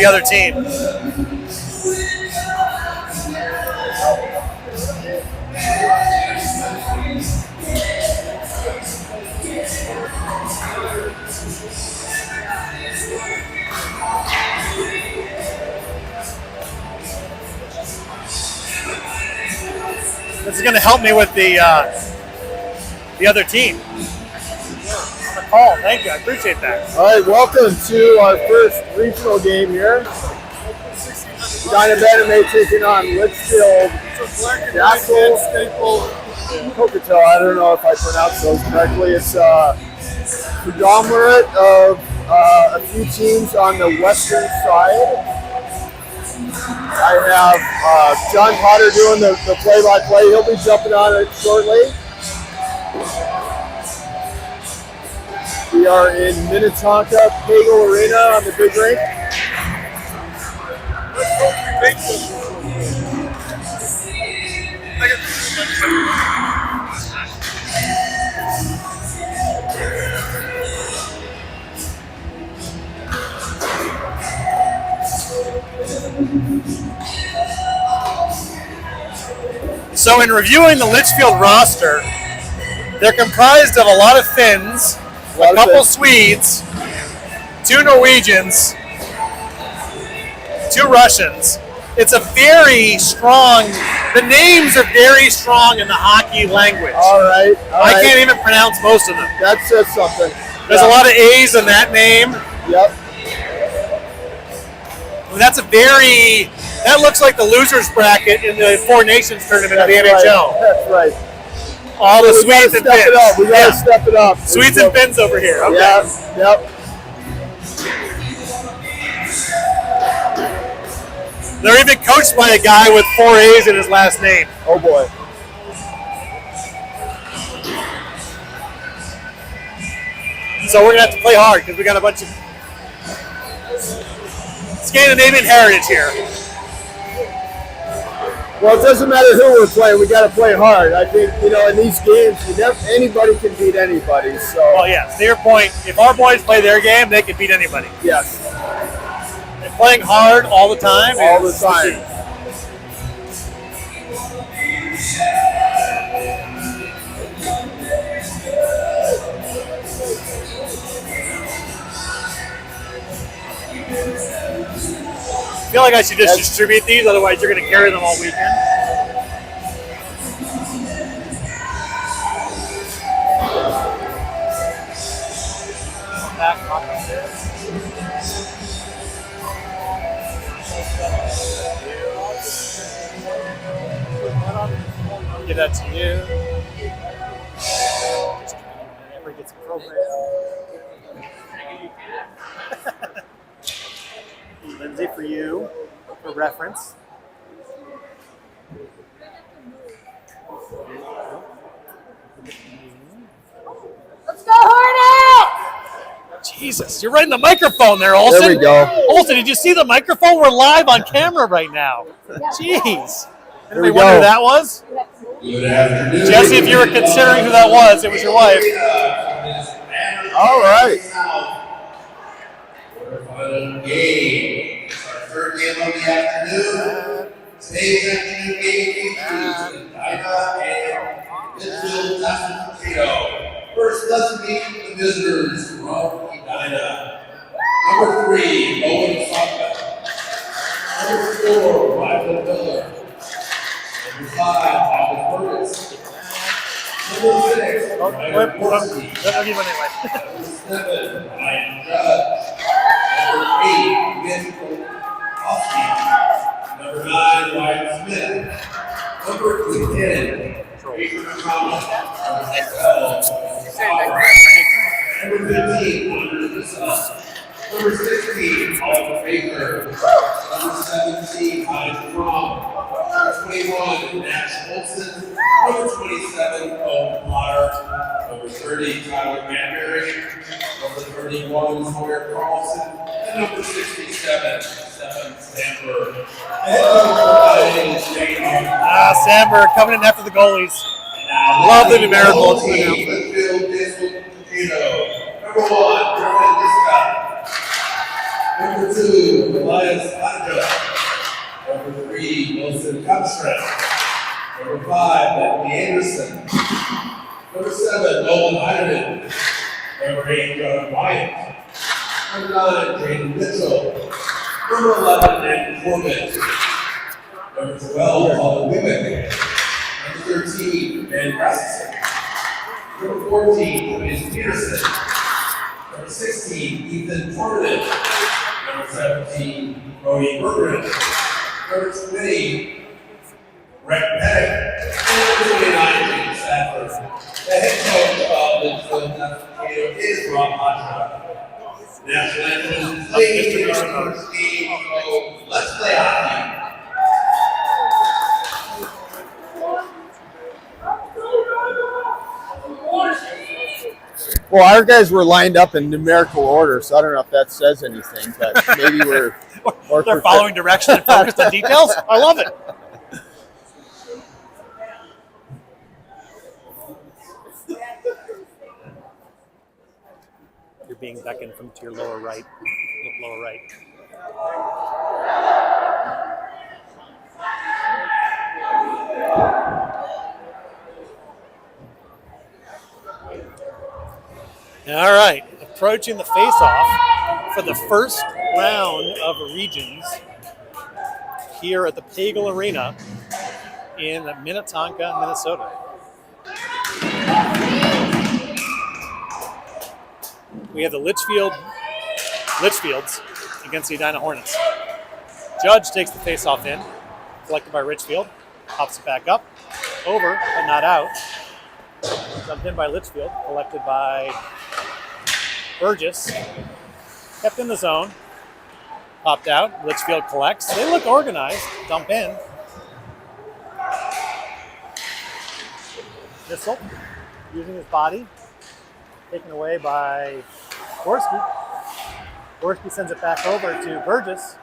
the other team. This is going to help me with the other team. On the call, thank you, I appreciate that. All right, welcome to our first regional game here. Bantam taking on Litchfield, Dassel, Cokato. I don't know if I pronounced those correctly. It's a conglomerate of a few teams on the western side. I have John Potter doing the play-by-play. He'll be jumping on it shortly. We are in Minnetonka Pagel Arena on the big rink. So in reviewing the Litchfield roster, they're comprised of a lot of Finns, a couple Swedes, 2 Norwegians, 2 Russians. It's a very strong, the names are very strong in the hockey language. All right. I can't even pronounce most of them. That says something. There's a lot of A's in that name. Yep. That's a very, that looks like the losers bracket in the Four Nations tournament of the NHL. That's right. All the Swedes and Finns. We gotta step it up. Swedes and Finns over here. Okay. Yeah. Yep. They're even coached by a guy with 4 A's in his last name. Oh boy. So we're gonna have to play hard because we got a bunch of Scandinavian heritage here. Well, it doesn't matter who we're playing. We got to play hard. I think, in these games, anybody can beat anybody. So. Well, yeah. To your point, if our boys play their game, they can beat anybody. Yes. And playing hard all the time. All the time. I feel like I should just distribute these, otherwise you're going to carry them all weekend. I'll give that to you. Amber gets a program. Lindsay, for you, for reference. Let's go, Hornets! Jesus, you're right in the microphone there, Olsen. There we go. Olsen, did you see the microphone? We're live on camera right now. Jeez. Anybody we wonder go. who that was? Good afternoon. Jesse, if you were considering who that was, it was your wife. All right. Final game. It's our third game of the afternoon. Today's afternoon game features Edina and Litchfield, Dassel, Cokato. First, let's meet the visitors from Edina. Number 3, Owen Saka. Number 4, Michael Miller. Number 5, August Burgess. Number 6, Ryan Borski. I'll give one anyway. Number 7, Ryan Judd. Number 8, Vince Kowalski. Number 9, Ryan Smith. Number 10, Adrian Thomas. Number 15, Andrew Dassel. Number 16, Oliver Baker. Number 17, Ryan Fromm. Number 21, Nash Olsen. Number 27, Owen Potter. Number 30, Tyler Manbury. Number 31, Sawyer Carlson. And number 67, Stephen Sandberg. Sandberg coming in after the goalies. Love the numerical announcement. Number 1, Griffin Niska. Number 2, Elias Hanja. Number 3, Wilson Cupstret. Number 5, Bethany Anderson. Number 7, Nolan Heineman. Number 8, John Wyatt. Number 9, Jaden Mitchell. Number 11, Andrew Corbett. Number 12, Paul Wiwick. Number 13, Ben Rasmussen. Number 14, Louise Peterson. Number 16, Ethan Torment. Number 17, Brody Bergeron. Number 20, Rick Pettit. And number 29, James Stafford. The head coach of Litchfield Cokato is Rob Hodgson. National anthem is played in our first game of Let's Play Hockey. Well, our guys were lined up in numerical order, so I don't know if that says anything, but maybe we're more They're following direction and focused on details. I love it. You're being beckoned from to your lower right. Lower right. All right, approaching the face-off for the first round of regions here at the Pagel Arena in Minnetonka, Minnesota. We have the Litchfields against the Edina Hornets. Judge takes the face-off in, collected by Richfield, pops it back up, over, but not out. Dumped in by Litchfield, collected by Burgess, kept in the zone, popped out, Litchfield collects. They look organized, dump in. Dassel, using his body, taken away by Gorski. Gorski sends it back over to Burgess.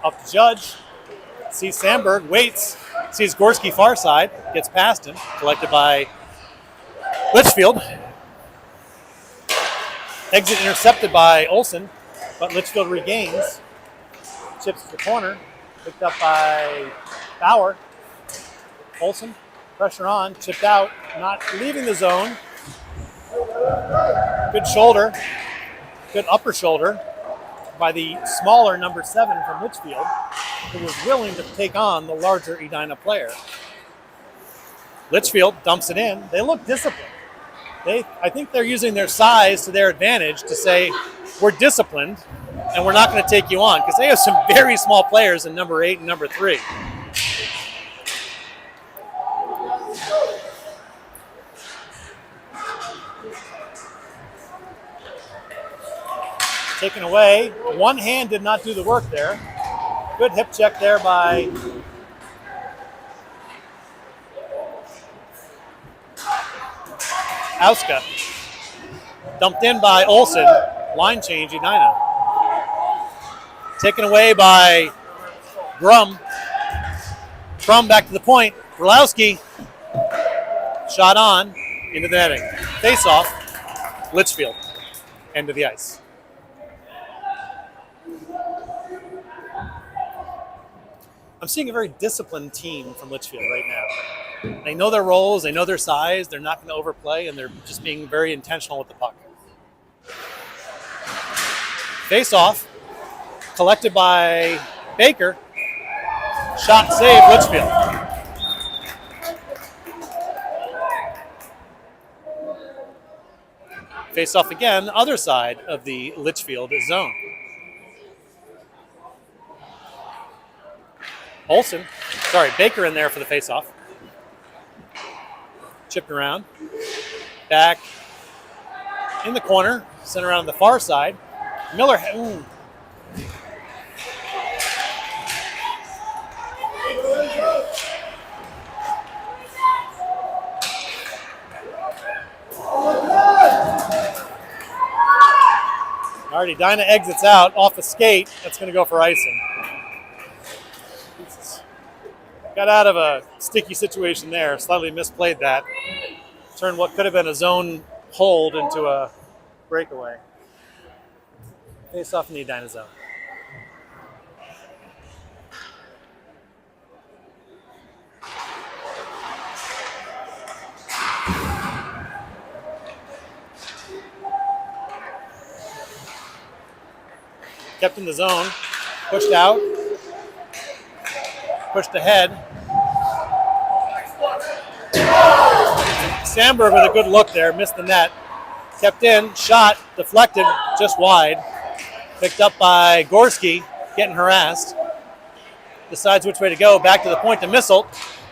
Up to Judge, sees Sandberg, waits, sees Gorski far side, gets past him, collected by Litchfield. Exit intercepted by Olsen, but Litchfield regains. Chips to the corner, picked up by Bauer. Olsen, pressure on, chipped out, not leaving the zone. Good shoulder, good upper shoulder by the smaller number 7 from Litchfield, who was willing to take on the larger Edina player. Litchfield dumps it in. They look disciplined. I think they're using their size to their advantage to say, we're disciplined and we're not going to take you on, because they have some very small players in number 8 and number 3. Taken away. One hand did not do the work there. Good hip check there by Auska. Dumped in by Olsen. Line change, Edina. Taken away by Grum. Grum back to the point. Rulowski. Shot on. Into the netting. Face off. Litchfield. End of the ice. I'm seeing a very disciplined team from Litchfield right now. They know their roles, they know their size, they're not going to overplay, and they're just being very intentional with the puck. Face off, collected by Baker. Shot save, Litchfield. Face off again, other side of the Litchfield zone. Baker in there for the face-off. Chipped around. Back in the corner, sent around on the far side. Miller, All right, Edina exits out off the skate. That's going to go for icing. Got out of a sticky situation there, slightly misplayed that. Turned what could have been a zone hold into a breakaway. Face off in the Edina zone. kept in the zone, pushed out, pushed ahead. Sandberg with a good look there, missed the net. Kept in, shot, deflected, just wide. Picked up by Gorski, getting harassed. Decides which way to go, back to the point to Missile.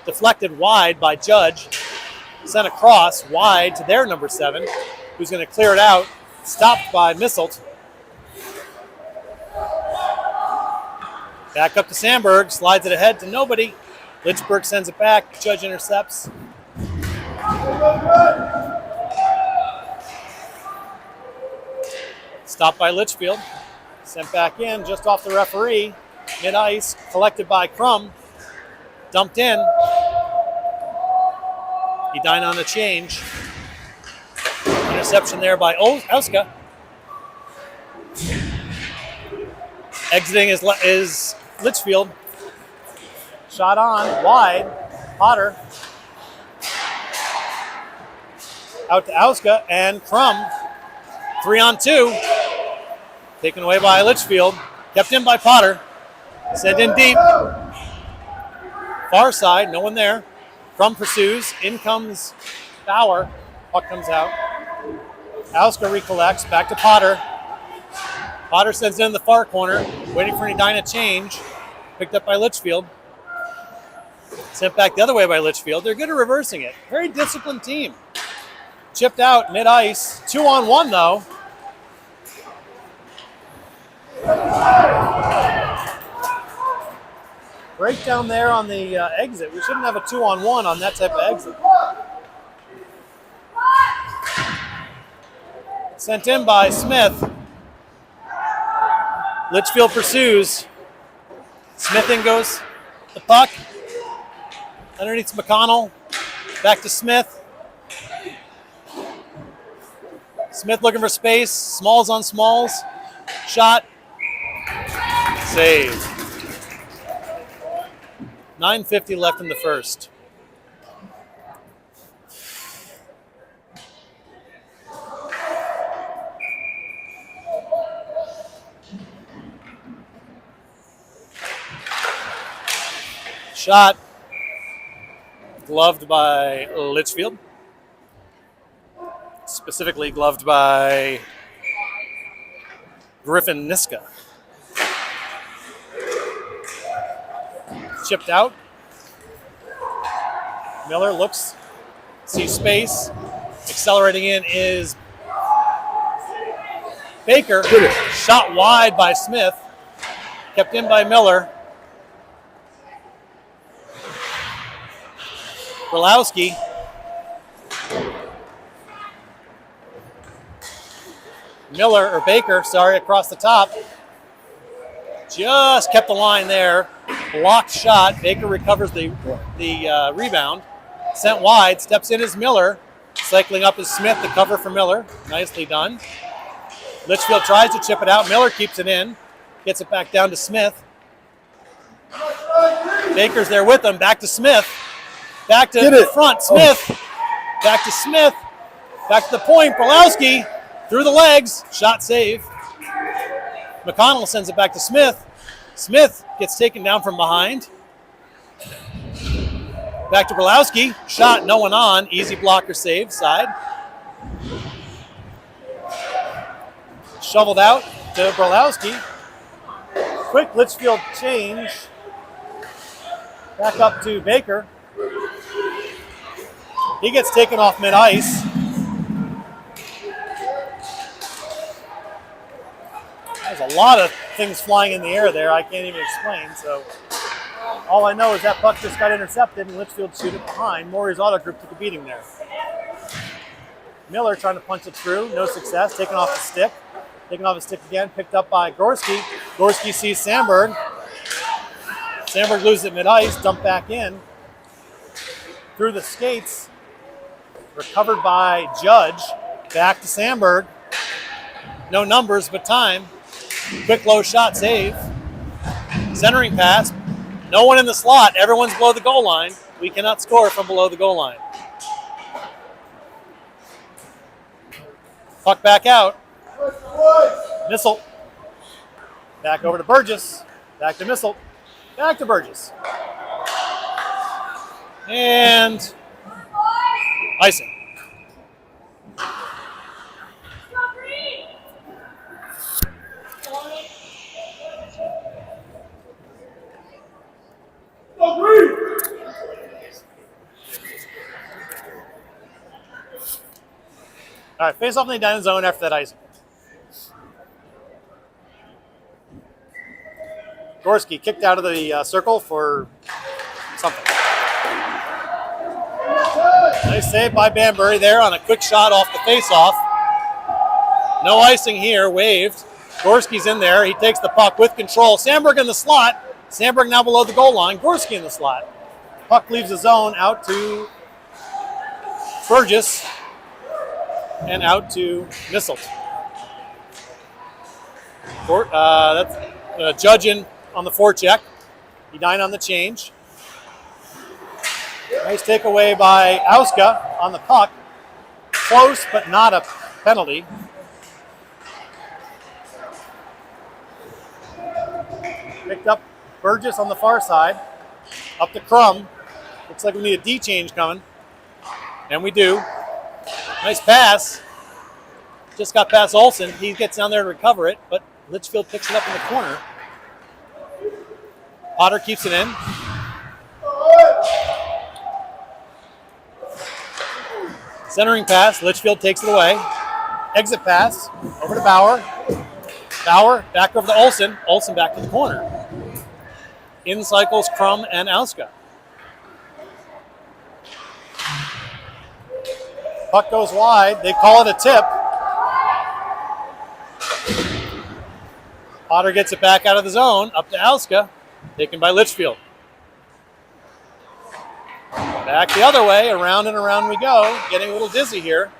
Deflected wide by Judge. Sent across wide to their number 7, who's going to clear it out. Stopped by Missile. Back up to Sandberg, slides it ahead to nobody. Litchfield sends it back, Judge intercepts. Stopped by Litchfield. Sent back in, just off the referee. Mid-ice, collected by Crum. Dumped in. Edina on the change. Interception there by Auska. Exiting is Litchfield. Shot on, wide. Potter. Out to Auska and Crum. 3-on-2. Taken away by Litchfield. Kept in by Potter. Sent in deep. Far side, no one there. Crum pursues. In comes Bauer. Puck comes out. Auska recollects. Back to Potter. Potter sends in the far corner. Waiting for an Edina change. Picked up by Litchfield. Sent back the other way by Litchfield. They're good at reversing it. Very disciplined team. Chipped out mid-ice. 2-on-1 though. Breakdown there on the exit. We shouldn't have a 2-on-1 on that type of exit. Sent in by Smith. Litchfield pursues. Smith in goes the puck. Underneath McConnell. Back to Smith. Smith looking for space. Smalls on Smalls. Shot. Save. 9:50 left in the first. Shot. Gloved by Litchfield. Specifically gloved by Griffin Niska. Chipped out. Miller looks, sees space. Accelerating in is Baker. Shot wide by Smith. Kept in by Miller. Brolowski. Baker, across the top. Just kept the line there. Blocked shot. Baker recovers the rebound. Sent wide. Steps in as Miller. Cycling up is Smith. The cover for Miller. Nicely done. Litchfield tries to chip it out. Miller keeps it in. Gets it back down to Smith. Baker's there with him. Back to Smith. Back to the front. Smith. Back to Smith. Back to the point. Brolowski. Through the legs. Shot save. McConnell sends it back to Smith. Smith gets taken down from behind. Back to Brolowski. Shot, no one on. Easy blocker save. Side. Shoveled out to Brolowski. Quick Litchfield change. Back up to Baker. He gets taken off mid-ice. There's a lot of things flying in the air there I can't even explain. So all I know is that puck just got intercepted and Litchfield shoot it behind. Maury's auto group took a beating there. Miller trying to punch it through. No success. Taken off the stick. Taken off the stick again. Picked up by Gorski. Gorski sees Sandberg. Sandberg loses it mid-ice. Dumped back in. Through the skates. Recovered by Judge. Back to Sandberg. No numbers, but time. Quick low shot save. Centering pass. No one in the slot. Everyone's below the goal line. We cannot score from below the goal line. Puck back out. Missile. Back over to Burgess. Back to Missile. Back to Burgess. And icing. All right, face off in the Edina zone after that icing. Gorski kicked out of the circle for something. Nice save by Banbury there on a quick shot off the face-off. No icing here, waved. Gorski's in there. He takes the puck with control. Sandberg in the slot. Sandberg now below the goal line. Gorski in the slot. Puck leaves the zone out to Burgess and out to Misselt. That's Judge in on the forecheck. Edina on the change. Nice takeaway by Auska on the puck. Close, but not a penalty. Picked up Burgess on the far side. Up to Crum. Looks like we need a D change coming. And we do. Nice pass. Just got past Olsen. He gets down there to recover it, but Litchfield picks it up in the corner. Potter keeps it in. Centering pass. Litchfield takes it away. Exit pass. Over to Bauer. Bauer back over to Olsen. Olsen back to the corner. In cycles Crum and Auska. Puck goes wide. They call it a tip. Potter gets it back out of the zone. Up to Auska. Taken by Litchfield. Back the other way. Around and around we go. Getting a little dizzy here.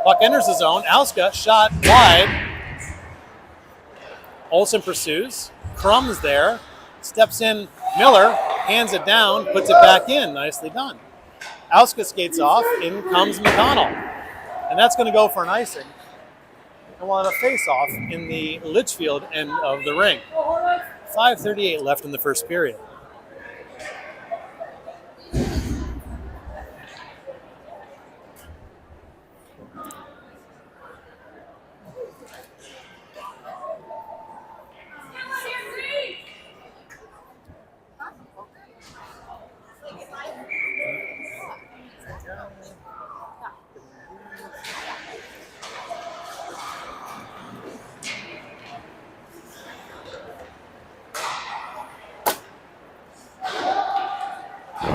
Puck enters the zone. Auska shot wide. Olsen pursues. Crum's there. Steps in Miller. Hands it down. Puts it back in. Nicely done. Auska skates off. In comes McConnell. And that's going to go for an icing. And we'll have a face-off in the Litchfield end of the ring. 5:38 left in the first period.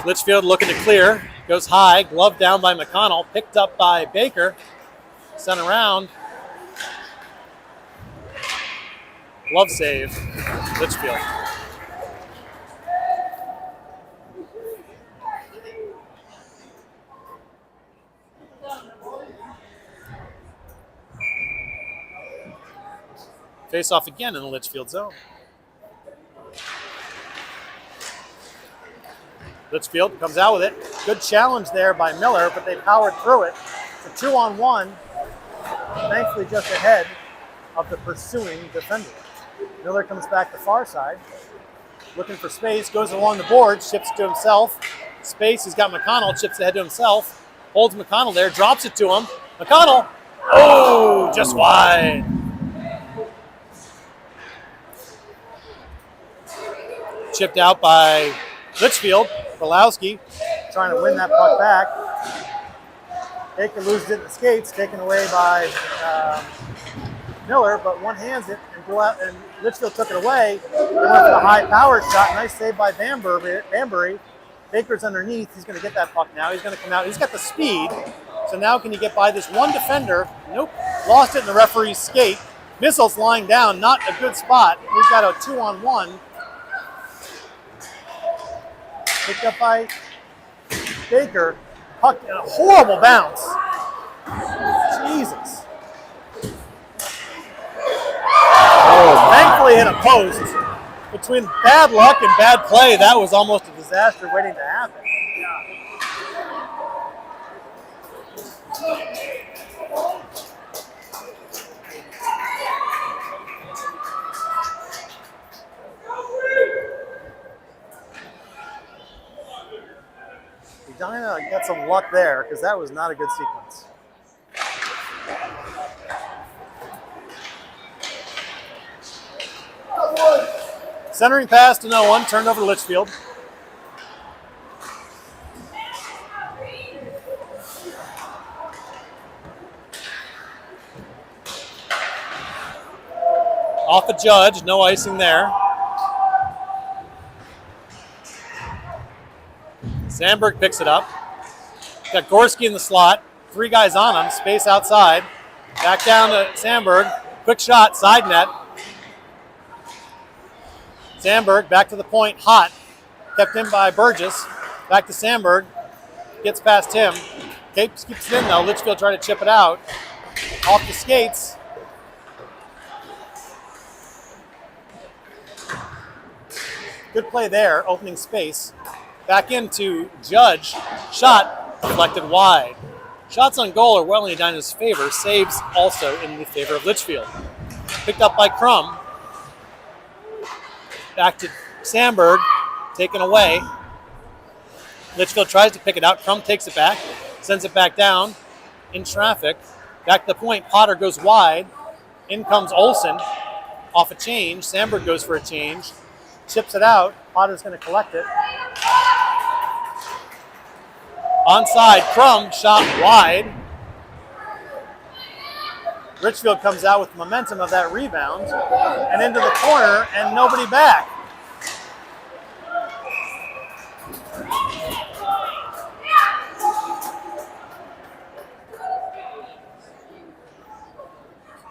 Litchfield looking to clear. Goes high. Glove down by McConnell. Picked up by Baker. Sent around. Glove save. Litchfield. Face off again in the Litchfield zone. Litchfield comes out with it. Good challenge there by Miller, but they powered through it. It's a 2-on-1, thankfully just ahead of the pursuing defender. Miller comes back the far side, looking for space, goes along the board, chips to himself. Space, he's got McConnell, chips ahead to himself, holds McConnell there, drops it to him. McConnell, oh, just wide. Chipped out by Litchfield. Pulowski trying to win that puck back. Baker loses it in the skates, taken away by Miller, but one hands it and Litchfield took it away. They went for the high-powered shot. Nice save by Banbury. Baker's underneath. He's going to get that puck now. He's going to come out. He's got the speed. So now can you get by this one defender? Nope. Lost it in the referee's skate. Missile's lying down. Not a good spot. We've got a 2-on-1. Picked up by Baker. Puck in a horrible bounce. Jesus. Thankfully hit a post. Between bad luck and bad play, that was almost a disaster waiting to happen. Edina got some luck there because that was not a good sequence. Centering pass to no one, turned over to Litchfield. Off a Judge, no icing there. Sandberg picks it up. Got Gorski in the slot. 3 guys on him, space outside. Back down to Sandberg. Quick shot, side net. Sandberg back to the point, hot. Kept in by Burgess. Back to Sandberg. Gets past him. Keeps it in though. Litchfield trying to chip it out. Off the skates. Good play there, opening space. Back into Judge. Shot deflected wide. Shots on goal are well in Edina's favor. Saves also in the favor of Litchfield. Picked up by Crum. Back to Sandberg. Taken away. Litchfield tries to pick it out. Crum takes it back. Sends it back down. In traffic. Back to the point. Potter goes wide. In comes Olsen. Off a change. Sandberg goes for a change. Chips it out. Potter's going to collect it. Onside, Crum, shot wide. Litchfield comes out with the momentum of that rebound and into the corner and nobody back.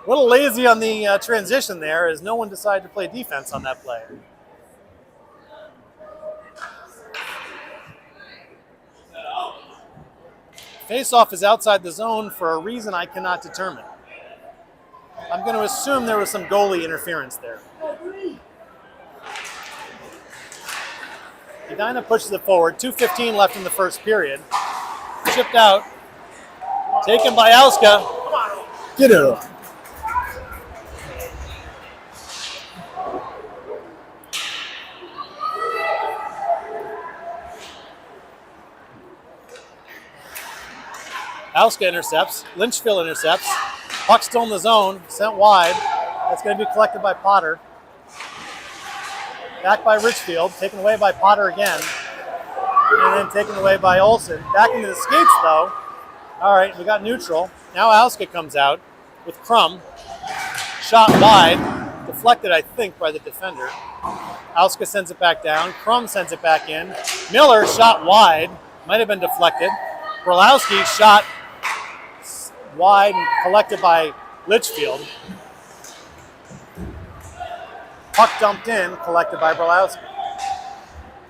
A little lazy on the transition there as no one decided to play defense on that play. Face-off is outside the zone for a reason I cannot determine. I'm going to assume there was some goalie interference there. Edina pushes it forward. 2:15 left in the first period. Chipped out. Taken by Auska. Get it up. Auska intercepts. Litchfield intercepts. Puck still in the zone. Sent wide. That's going to be collected by Potter. Back by Litchfield. Taken away by Potter again. And then taken away by Olsen. Back into the skates, though. All right, we got neutral. Now Auska comes out with Crum. Shot wide. Deflected, I think, by the defender. Auska sends it back down. Crum sends it back in. Miller shot wide. Might have been deflected. Brolowski shot wide and collected by Litchfield. Puck dumped in, collected by Brolowski.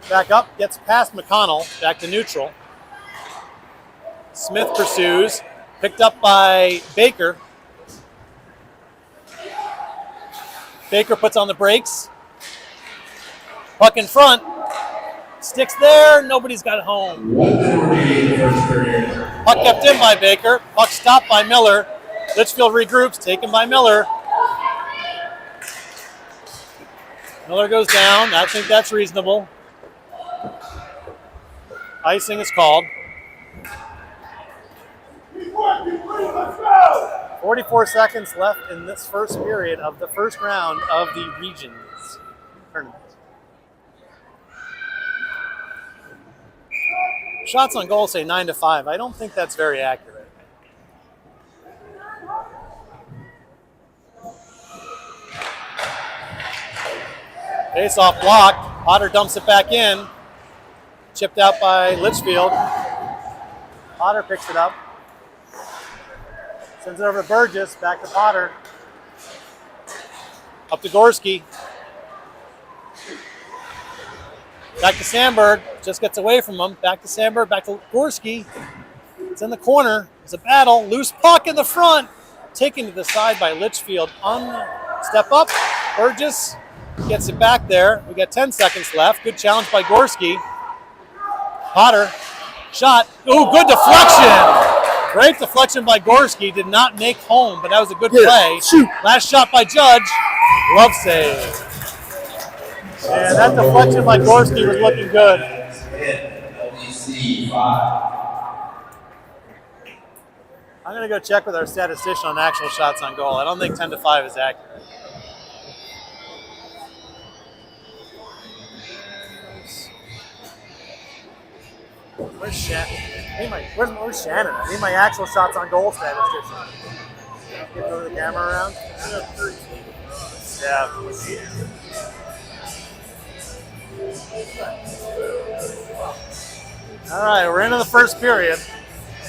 Back up, gets past McConnell, back to neutral. Smith pursues, picked up by Baker. Baker puts on the brakes. Puck in front. Sticks there, nobody's got home. 1 minute remaining in the first period. Puck kept in by Baker. Puck stopped by Miller. Litchfield regroups, taken by Miller. Miller goes down. I think that's reasonable. Icing is called. 44 seconds left in this first period of the first round of the Regions tournament. Shots on goal say 9-5. I don't think that's very accurate. Face-off blocked. Potter dumps it back in. Chipped out by Litchfield. Potter picks it up. Sends it over to Burgess. Back to Potter. Up to Gorski. Back to Sandberg, just gets away from him. Back to Sandberg, back to Gorski. It's in the corner. It's a battle. Loose puck in the front. Taken to the side by Litchfield. Step up. Burgess gets it back there. We got 10 seconds left. Good challenge by Gorski. Potter. Shot. Ooh, good deflection. Great deflection by Gorski. Did not make home, but that was a good play. Shoot. Last shot by Judge. Glove save. And that deflection by Gorski was looking good. C5. I'm going to go check with our statistician on actual shots on goal. I don't think 10-5 is accurate. Where's Shannon? Where's Shannon? I need my actual shots on goal statistician. Get the camera around. Yeah. All right, we're into the first period.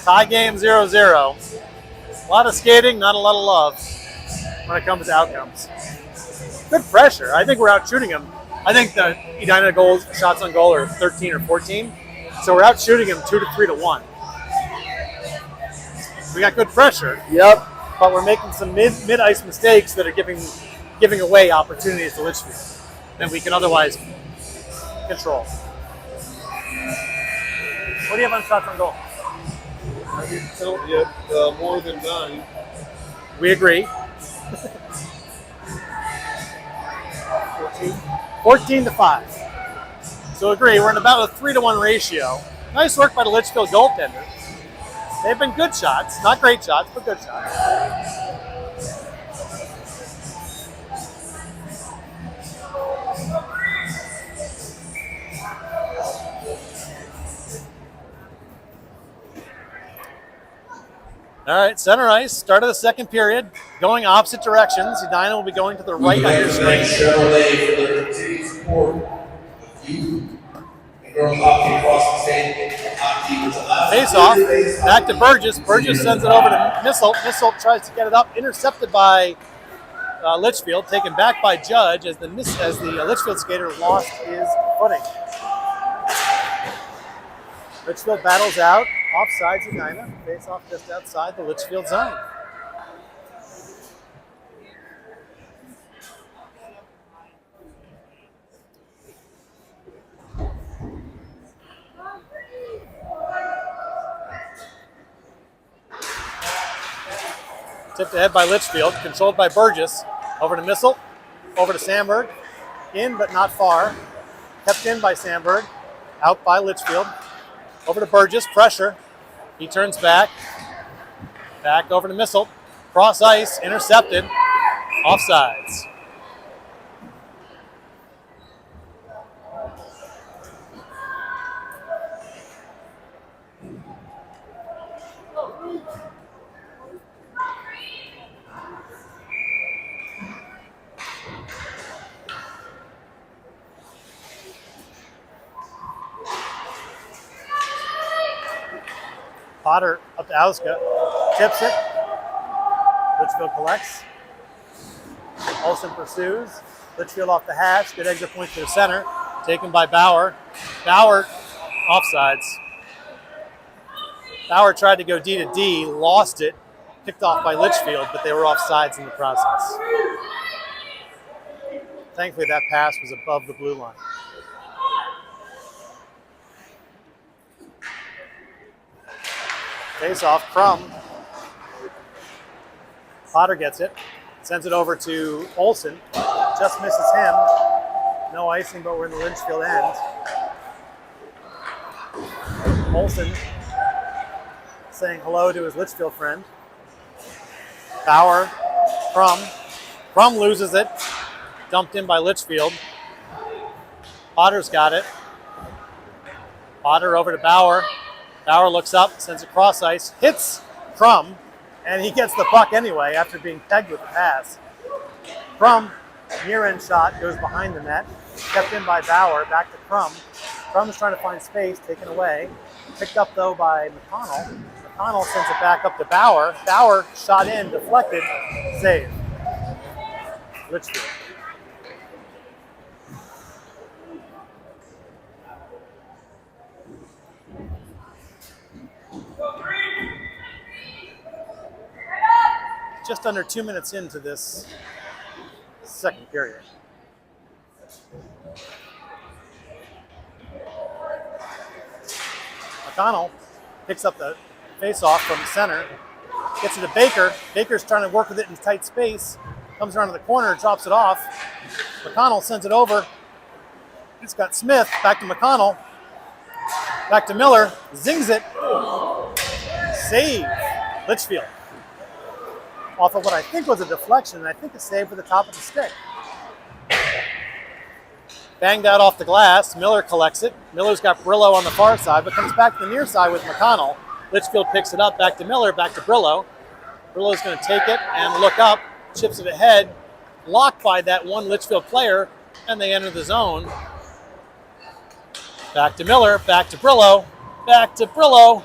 Tie game 0-0. A lot of skating, not a lot of love when it comes to outcomes. Good pressure. I think we're out shooting them. I think the Edina shots on goal are 13 or 14. So we're out shooting them 2-3-1. We got good pressure. Yep. But we're making some mid-ice mistakes that are giving away opportunities to Litchfield that we can otherwise control. What do you have on shots on goal? I can tell you more than 9. We agree. 14-5. So agree, we're in about a 3-1 ratio. Nice work by the Litchfield goaltender. They've been good shots, not great shots, but good shots. All right, center ice, start of the second period, going opposite directions. Edina will be going to the right on your screen. Chevrolet for their continued support of youth and girls hockey across the state. Hockey was allowed. Face off, back to Burgess. Burgess sends it over to Missile. Missile tries to get it up, intercepted by Litchfield, taken back by Judge as the Litchfield skater lost his footing. Litchfield battles out, offsides Edina. Face off just outside the Litchfield zone. Tipped ahead by Litchfield, controlled by Burgess. Over to Missile, over to Sandberg. In, but not far. Kept in by Sandberg, out by Litchfield. Over to Burgess, pressure. He turns back. Back over to Missile. Cross ice, intercepted. Offsides. Potter up to Auska, tips it. Litchfield collects. Olsen pursues. Litchfield off the hash. Good exit point to the center. Taken by Bauer. Bauer, offsides. Bauer tried to go D to D, lost it. Picked off by Litchfield, but they were offsides in the process. Thankfully, that pass was above the blue line. Face off, Crum. Potter gets it, sends it over to Olsen. Just misses him. No icing, but we're in the Litchfield end. Olsen saying hello to his Litchfield friend. Bauer, Crum. Crum loses it. Dumped in by Litchfield. Potter's got it. Potter over to Bauer. Bauer looks up, sends it cross ice, hits Crum, and he gets the puck anyway after being pegged with the pass. Crum, near-end shot, goes behind the net. Kept in by Bauer, back to Crum. Crum's trying to find space, taken away. Picked up, though, by McConnell. McConnell sends it back up to Bauer. Bauer shot in, deflected, save. Litchfield. Just under 2 minutes into this second period. McConnell picks up the face-off from the center, gets it to Baker. Baker's trying to work with it in tight space, comes around to the corner, drops it off. McConnell sends it over. It's got Smith, back to McConnell. Back to Miller, zings it. Save, Litchfield. Off of what I think was a deflection, and I think a save with the top of the stick. Banged out off the glass, Miller collects it. Miller's got Brillo on the far side, but comes back to the near side with McConnell. Litchfield picks it up, back to Miller, back to Brillo. Brillo's gonna take it and look up, chips it ahead, blocked by that one Litchfield player, and they enter the zone. Back to Miller, back to Brillo, back to Brillo.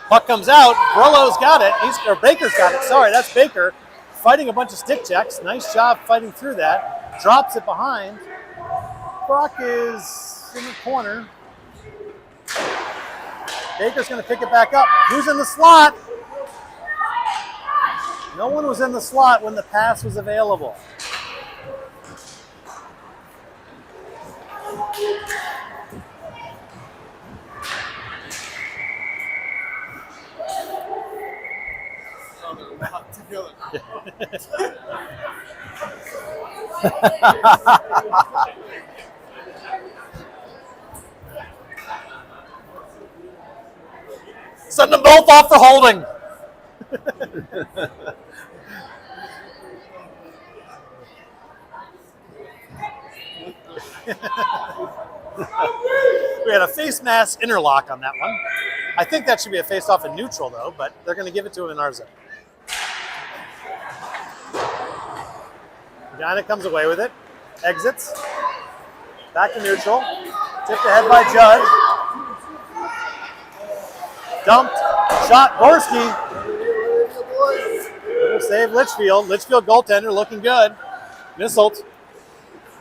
Puck comes out, Brillo's got it, or Baker's got it, sorry, that's Baker. Fighting a bunch of stick checks, nice job fighting through that. Drops it behind. Brock is in the corner. Baker's gonna pick it back up. Who's in the slot? No one was in the slot when the pass was available. Send them both off for holding. We had a face mask interlock on that one. I think that should be a face-off in neutral, though, but they're going to give it to him in our zone. Edina comes away with it, exits, back to neutral, tipped ahead by Judd. Dumped, shot, Gorski. Save Litchfield. Litchfield goaltender looking good. Misselt,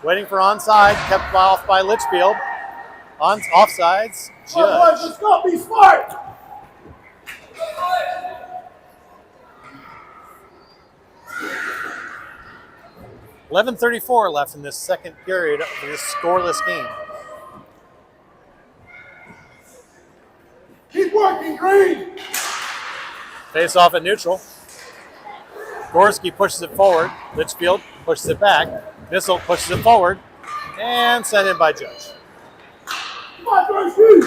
waiting for onside, kept off by Litchfield. Offsides, Judge. Let's go, be smart. .11:34 left in this second period of this scoreless game. Keep working, Green. Face off at neutral. Gorski pushes it forward. Litchfield pushes it back. Missile pushes it forward. And sent in by Judge. Come on, Gorski.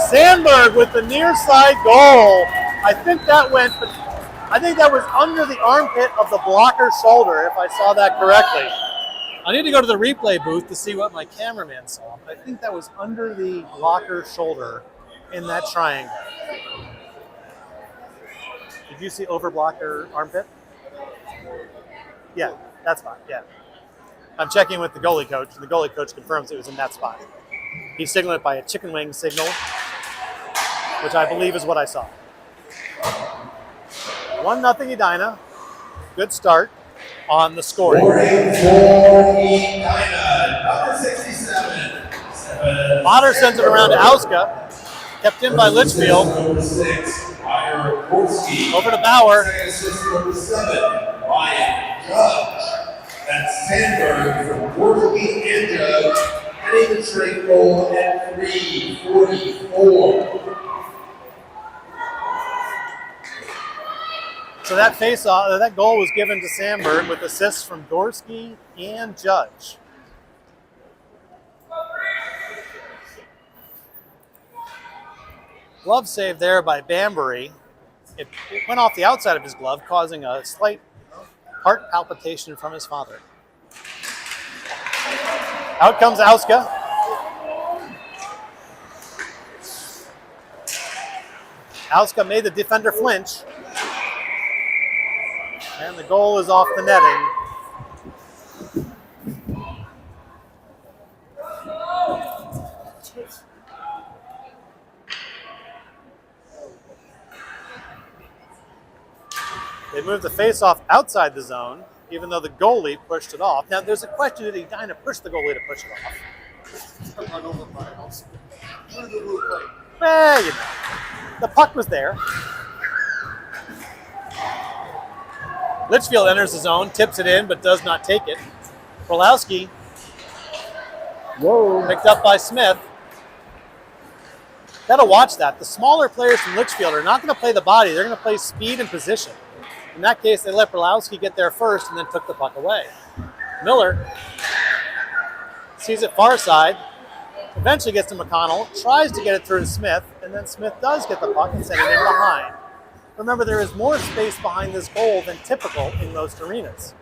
Sandberg with the near side goal. I think that was under the armpit of the blocker's shoulder, if I saw that correctly. I need to go to the replay booth to see what my cameraman saw. But I think that was under the blocker's shoulder in that triangle. Did you see over blocker armpit? Yeah, that spot, yeah. I'm checking with the goalie coach, and the goalie coach confirms it was in that spot. He signaled it by a chicken wing signal, which I believe is what I saw. 1-0 Edina. Good start on the scoring. Scoring for Edina, number 67. Potter sends it around to Auska. Kept in by Litchfield. Number 6, Meyer Gorski. Over to Bauer. Second assist, number 7, Ryan Judge. That's Sandberg from Gorski and Judge. Heading the straight goal at 3:44. So that face-off, that goal was given to Sandberg with assists from Gorski and Judge. Glove save there by Bambury. It went off the outside of his glove, causing a slight heart palpitation from his father. Out comes Auska. Auska made the defender flinch. And the goal is off the netting. They moved the face-off outside the zone, even though the goalie pushed it off. Now, there's a question, did Edina push the goalie to push it off? Run over my house. Through the roof plate. Well, you know, the puck was there. Litchfield enters the zone, tips it in, but does not take it. Brolowski, Whoa. picked up by Smith. Gotta watch that. The smaller players from Litchfield are not going to play the body. They're going to play speed and position. In that case, they let Berlowski get there first and then took the puck away. Miller sees it far side, eventually gets to McConnell, tries to get it through to Smith, and then Smith does get the puck and send it in behind. Remember, there is more space behind this goal than typical in most arenas.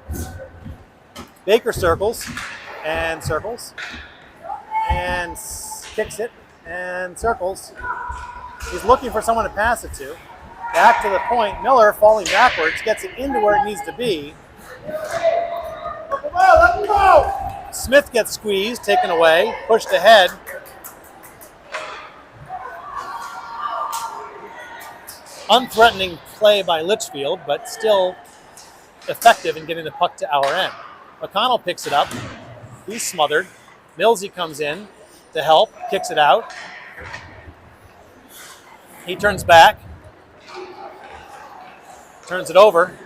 Baker circles, and kicks it, and circles. He's looking for someone to pass it to. Back to the point, Miller falling backwards, gets it into where it needs to be. Let him go! Smith gets squeezed, taken away, pushed ahead. Unthreatening play by Litchfield, but still effective in getting the puck to our end. McConnell picks it up. He's smothered. Millsy comes in to help, kicks it out. He turns back, turns it over.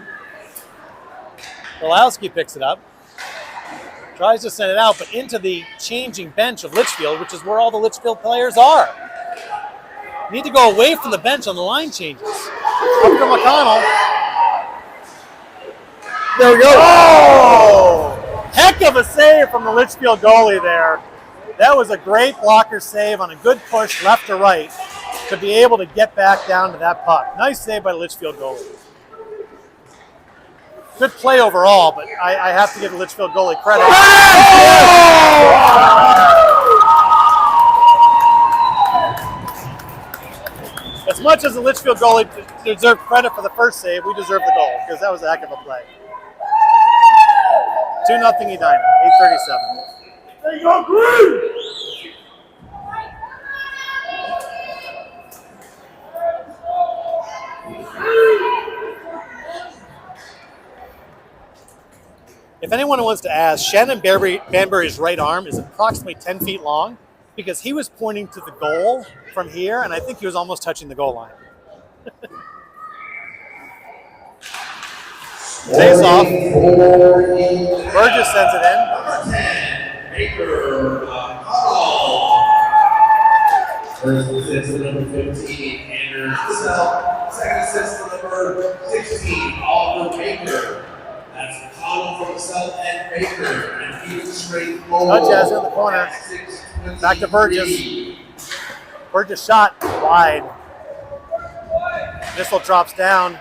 Berlowski picks it up, tries to send it out, but into the changing bench of Litchfield, which is where all the Litchfield players are. Need to go away from the bench on the line changes. Up to McConnell. There we go. Oh! Heck of a save from the Litchfield goalie there. That was a great blocker save on a good push left to right to be able to get back down to that puck. Nice save by the Litchfield goalie. Good play overall, but I have to give the Litchfield goalie credit. As much as the Litchfield goalie deserved credit for the first save, we deserve the goal because that was a heck of a play. 2-0 Edina, 8:37. There you go, Green! If anyone wants to ask, Shannon Banbury's right arm is approximately 10 feet long because he was pointing to the goal from here, and I think he was almost touching the goal line. Face off. Burgess sends it in. Baker, first assist to number 15, Andrew Dassel. Second assist to number 16, Oliver Baker. That's McConnell from the south end, Baker, and keep it straight goal. Touch in the corner. Back to Burgess. Burgess shot wide. Dassel drops down.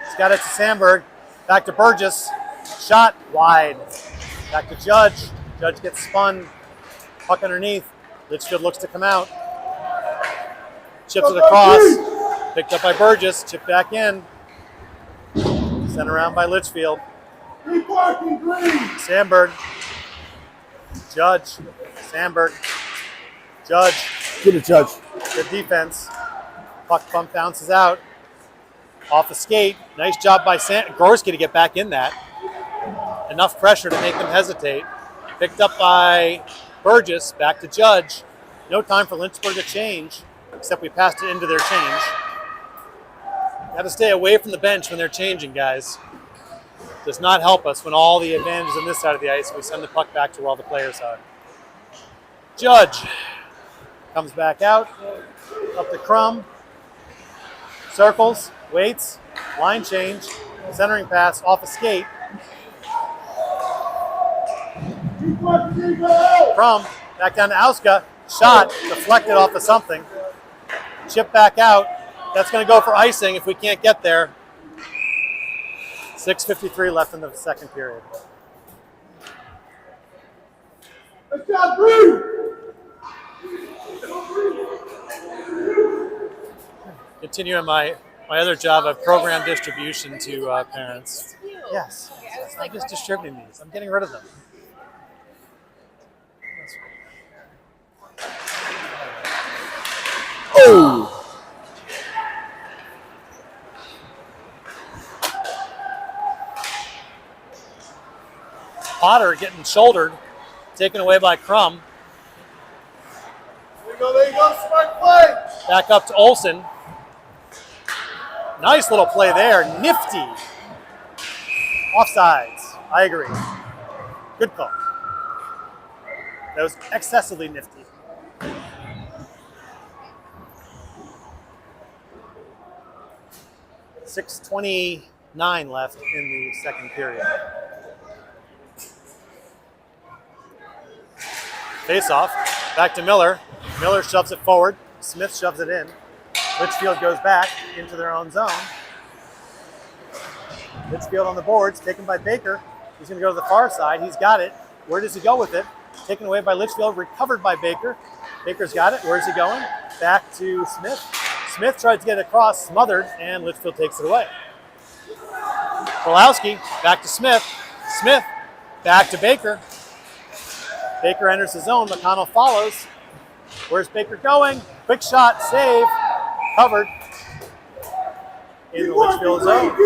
He's got it to Sandberg. Back to Burgess. Shot wide. Back to Judge. Judge gets spun. Puck underneath. Litchfield looks to come out. Chips it across. Picked up by Burgess. Chipped back in. Sent around by Litchfield. Sandberg. Judge. Sandberg. Judge. Get it, Judge. Good defense. Puck bump bounces out. Off the skate. Nice job by Gorski to get back in that. Enough pressure to make them hesitate. Picked up by Burgess. Back to Judge. No time for Lynchburg to change, except we passed it into their change. Got to stay away from the bench when they're changing, guys. Does not help us when all the advantage is on this side of the ice. We send the puck back to where all the players are. Judge comes back out. Up to Crum. Circles. Waits. Line change. Centering pass off a skate. Crum back down to Auska. Shot deflected off of something. Chip back out. That's going to go for icing if we can't get there. 6:53 left in the second period. Continuing my other job of program distribution to parents. Yes, I'm just distributing these. I'm getting rid of them. Oh! Potter getting shouldered, taken away by Crum. There you go, smart play! Back up to Olsen. Nice little play there, nifty. Offsides, I agree. Good call. That was excessively nifty. 6:29 left in the second period. Face off, back to Miller. Miller shoves it forward. Smith shoves it in. Litchfield goes back into their own zone. Litchfield on the boards, taken by Baker. He's going to go to the far side. He's got it. Where does he go with it? Taken away by Litchfield, recovered by Baker. Baker's got it. Where's he going? Back to Smith. Smith tried to get it across, smothered, and Litchfield takes it away. Brolowski, back to Smith. Smith, back to Baker. Baker enters the zone. McConnell follows. Where's Baker going? Quick shot, save, covered in the Litchfield zone.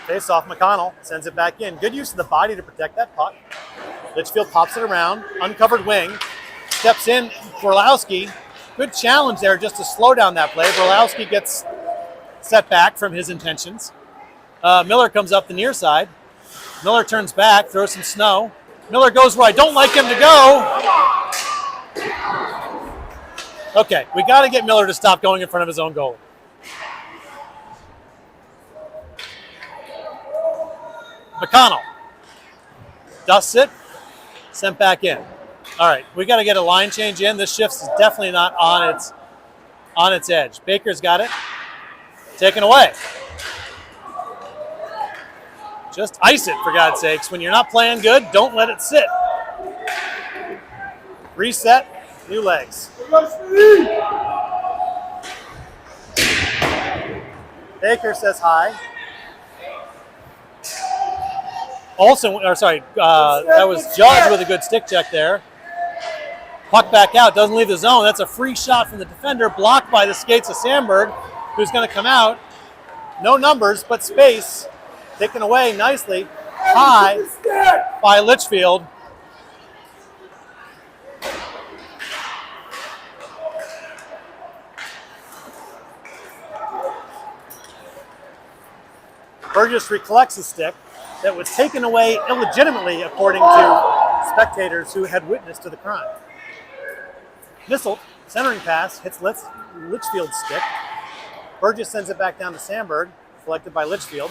Face off, McConnell sends it back in. Good use of the body to protect that puck. Litchfield pops it around, uncovered wing, steps in, Brolowski. Good challenge there just to slow down that play. Brolowski gets set back from his intentions. Miller comes up the near side. Miller turns back, throws some snow. Miller goes where I don't like him to go. Okay, we got to get Miller to stop going in front of his own goal. McConnell dusts it, sent back in. All right, we got to get a line change in. This shift is definitely not on its edge. Baker's got it, taken away. Just ice it, for God's sakes. When you're not playing good, don't let it sit. Reset, new legs. Baker says hi. That was Judge with a good stick check there. Puck back out, doesn't leave the zone. That's a free shot from the defender, blocked by the skates of Sandberg, who's going to come out. No numbers, but space. Taken away nicely, high by Litchfield. Burgess recollects the stick that was taken away illegitimately, according to spectators who had witnessed to the crime. Missile, centering pass, hits Litchfield's stick. Burgess sends it back down to Sandberg, collected by Litchfield.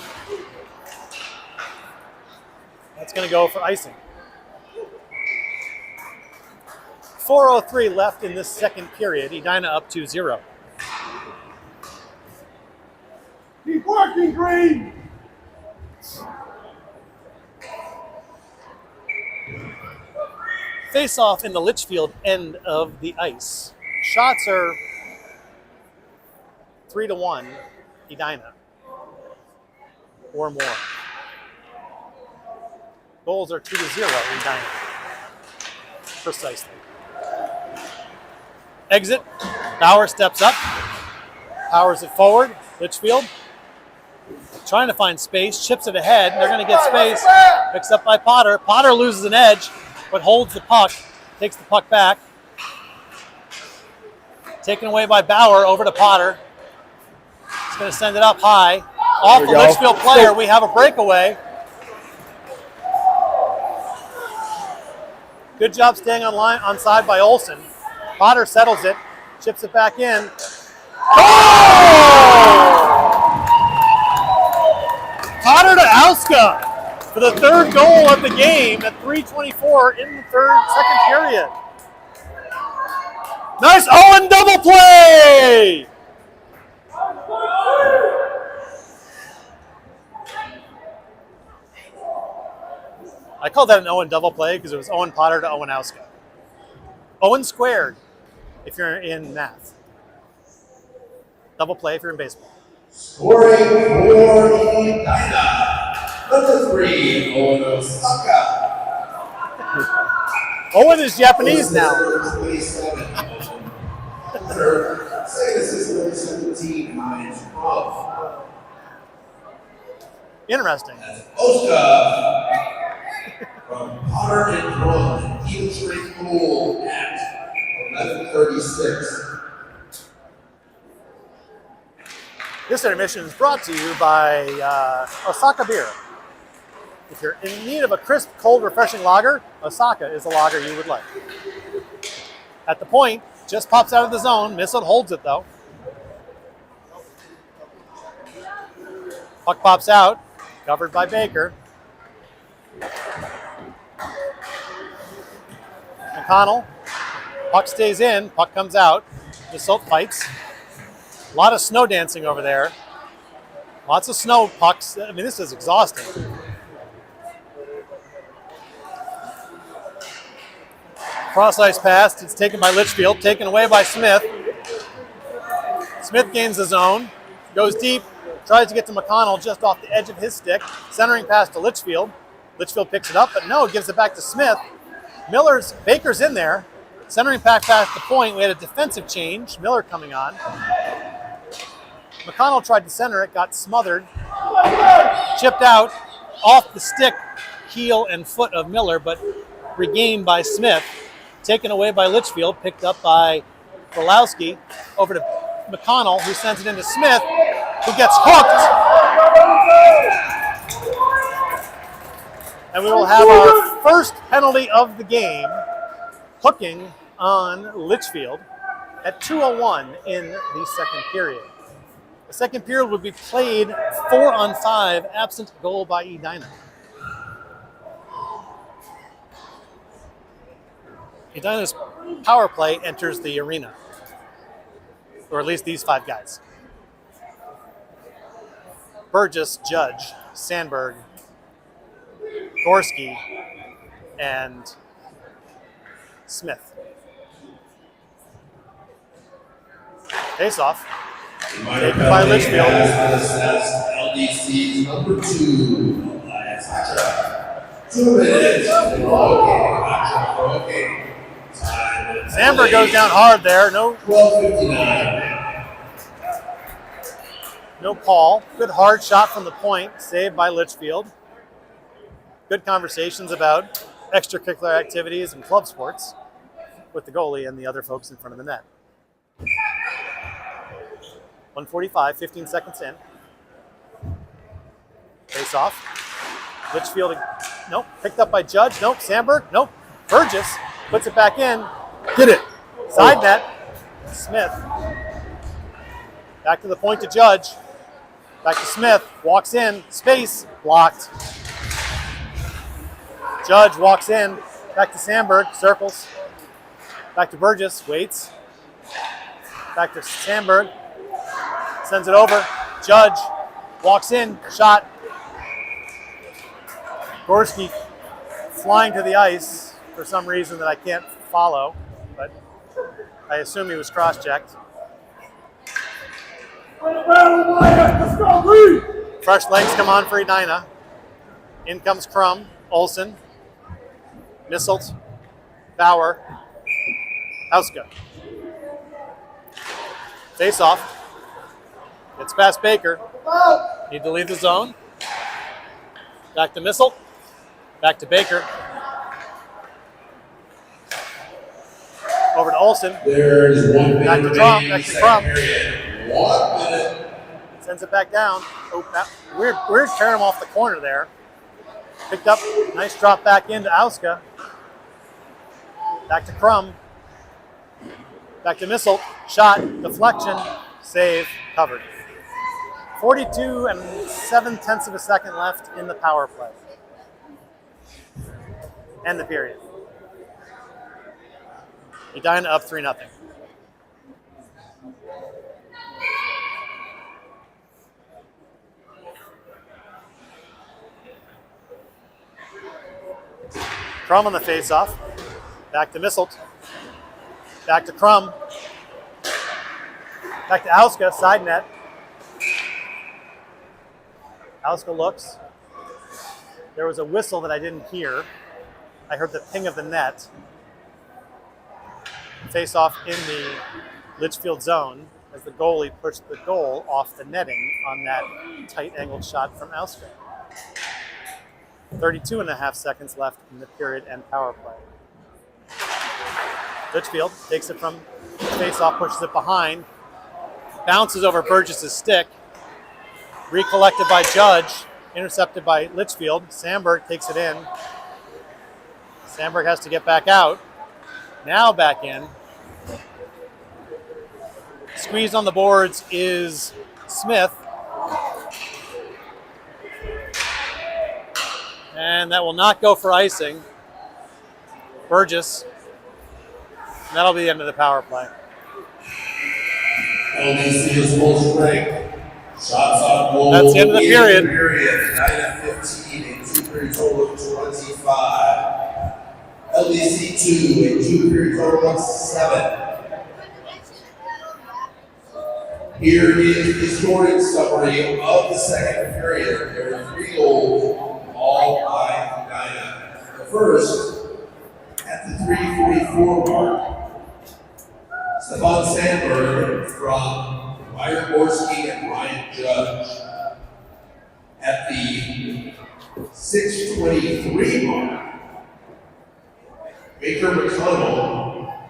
That's going to go for icing. 4:03 left in this second period. Edina up 2-0. Keep working, Green! Face off in the Litchfield end of the ice. Shots are 3-1, Edina, or more. Goals are 2-0, Edina, precisely. Exit, Bauer steps up, powers it forward, Litchfield. Trying to find space, chips it ahead, they're going to get space, picks up by Potter. Potter loses an edge, but holds the puck, takes the puck back. Taken away by Bauer, over to Potter. He's going to send it up high. Off the Litchfield player, we have a breakaway. Good job staying on side by Olsen. Potter settles it, chips it back in. Oh! Potter to Auska for the third goal of the game at 3:24 in the second period. Nice Owen double play! I call that an Owen double play because it was Owen Potter to Owen Auska. Owen squared if you're in math. Double play if you're in baseball. Scoring for Edina. Number 3, Owen Osaka. Owen is Japanese now. Third, second assistant, 17, Heinz Ruff. Interesting. Osaka from Potter and Brooke, team straight goal at 11:36. This intermission is brought to you by Osaka Beer. If you're in need of a crisp, cold, refreshing lager, Osaka is the lager you would like. At the point, just pops out of the zone. Missile holds it though. Puck pops out, covered by Baker. McConnell, puck stays in, puck comes out. Missile fights. A lot of snow dancing over there. Lots of snow pucks. I mean, this is exhausting. Cross ice pass. It's taken by Litchfield, taken away by Smith. Smith gains the zone, goes deep, tries to get to McConnell just off the edge of his stick. Centering pass to Litchfield. Litchfield picks it up, but no, gives it back to Smith. Baker's in there. Centering pass past the point. We had a defensive change. Miller coming on. McConnell tried to center it, got smothered. Chipped out off the stick, heel and foot of Miller, but regained by Smith. Taken away by Litchfield, picked up by Brolowski. Over to McConnell, who sends it into Smith, who gets hooked. And we will have our first penalty of the game, hooking on Litchfield at 2:01 in the second period. The second period would be played 4-on-5, absent goal by Edina. Edina's power play enters the arena, or at least these 5 guys. Burgess, Judge, Sandberg, Gorski, and Smith. Face-off. Taken by Litchfield. LDC's number 2, Elias Hacha. 2 minutes. Okay. Sandberg goes down hard there. No 12:59. No call. Good hard shot from the point, saved by Litchfield. Good conversations about extracurricular activities and club sports with the goalie and the other folks in front of the net. 1:45, 15 seconds in. Face off. Litchfield, nope. Picked up by Judge, nope. Sandberg, nope. Burgess puts it back in. Get it. Side net. Smith. Back to the point to Judge. Back to Smith. Walks in. Space. Blocked. Judge walks in. Back to Sandberg. Circles. Back to Burgess. Waits. Back to Sandberg. Sends it over. Judge walks in. Shot. Gorski flying to the ice for some reason that I can't follow, but I assume he was cross-checked. Fresh legs come on for Edina. In comes Crum, Olsen, Misselt, Bauer, Hauska. Face off. Gets past Baker. Need to leave the zone. Back to Misselt. Back to Baker. Over to Olsen. There's 1 minute Back to Trump. Back to Crum. 1 minute. Sends it back down. Oh, weird tearing him off the corner there. Picked up. Nice drop back into Auska. Back to Crum. Back to Misselt. Shot. Deflection. Save. Covered. 42 and 7/10 of a second left in the power play. End the period. Edina up 3-0. Crum on the face-off. Back to Misselt. Back to Crum. Back to Auska, side net. Auska looks. There was a whistle that I didn't hear. I heard the ping of the net. Face off in the Litchfield zone as the goalie pushed the goal off the netting on that tight angled shot from Auska. 32 and a half seconds left in the period and power play. Litchfield takes it from face-off, pushes it behind, bounces over Burgess's stick, recollected by Judge, intercepted by Litchfield. Sandberg takes it in. Sandberg has to get back out. Now back in. Squeezed on the boards is Smith. And that will not go for icing. Burgess. And that'll be the end of the power play. LDC is full strength. Shots on goal. That's the end of the period. 9-15, a 2-period total of 25. LDC 2, a 2-period total of 7. Here is the scoring summary of the second period. There were 3 goals, all by Edina. The first, at the 3:44 mark, Stefan Sandberg from Byron Gorski and Ryan Judge. At the 6:23 mark, Baker McConnell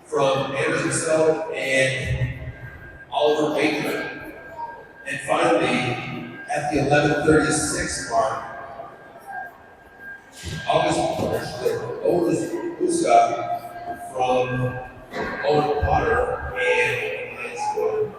from Anderson and Oliver Baker. And finally, at the 11:36 mark, Otis Uska from Owen Potter and Lance Gordon.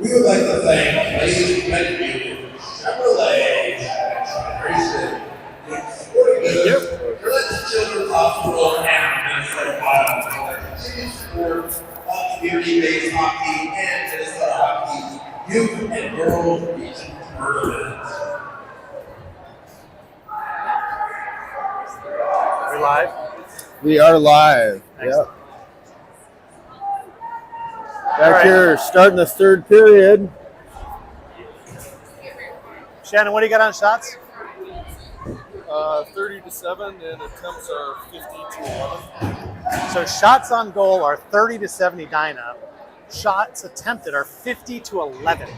We would like to thank Ladies Litchfield, Chevrolet, and Intermission, supporting the Village Children's Hospital and Minnesota Wild for their continued support of community-based hockey and Minnesota Hockey youth and girls region tournaments. Are we live? We are live. Excellent. Yep. Back here, starting the third period. Shannon, what do you got on shots? 30-7, and attempts are 50-11. So shots on goal are 30-7 Edina. Shots attempted are 50-11.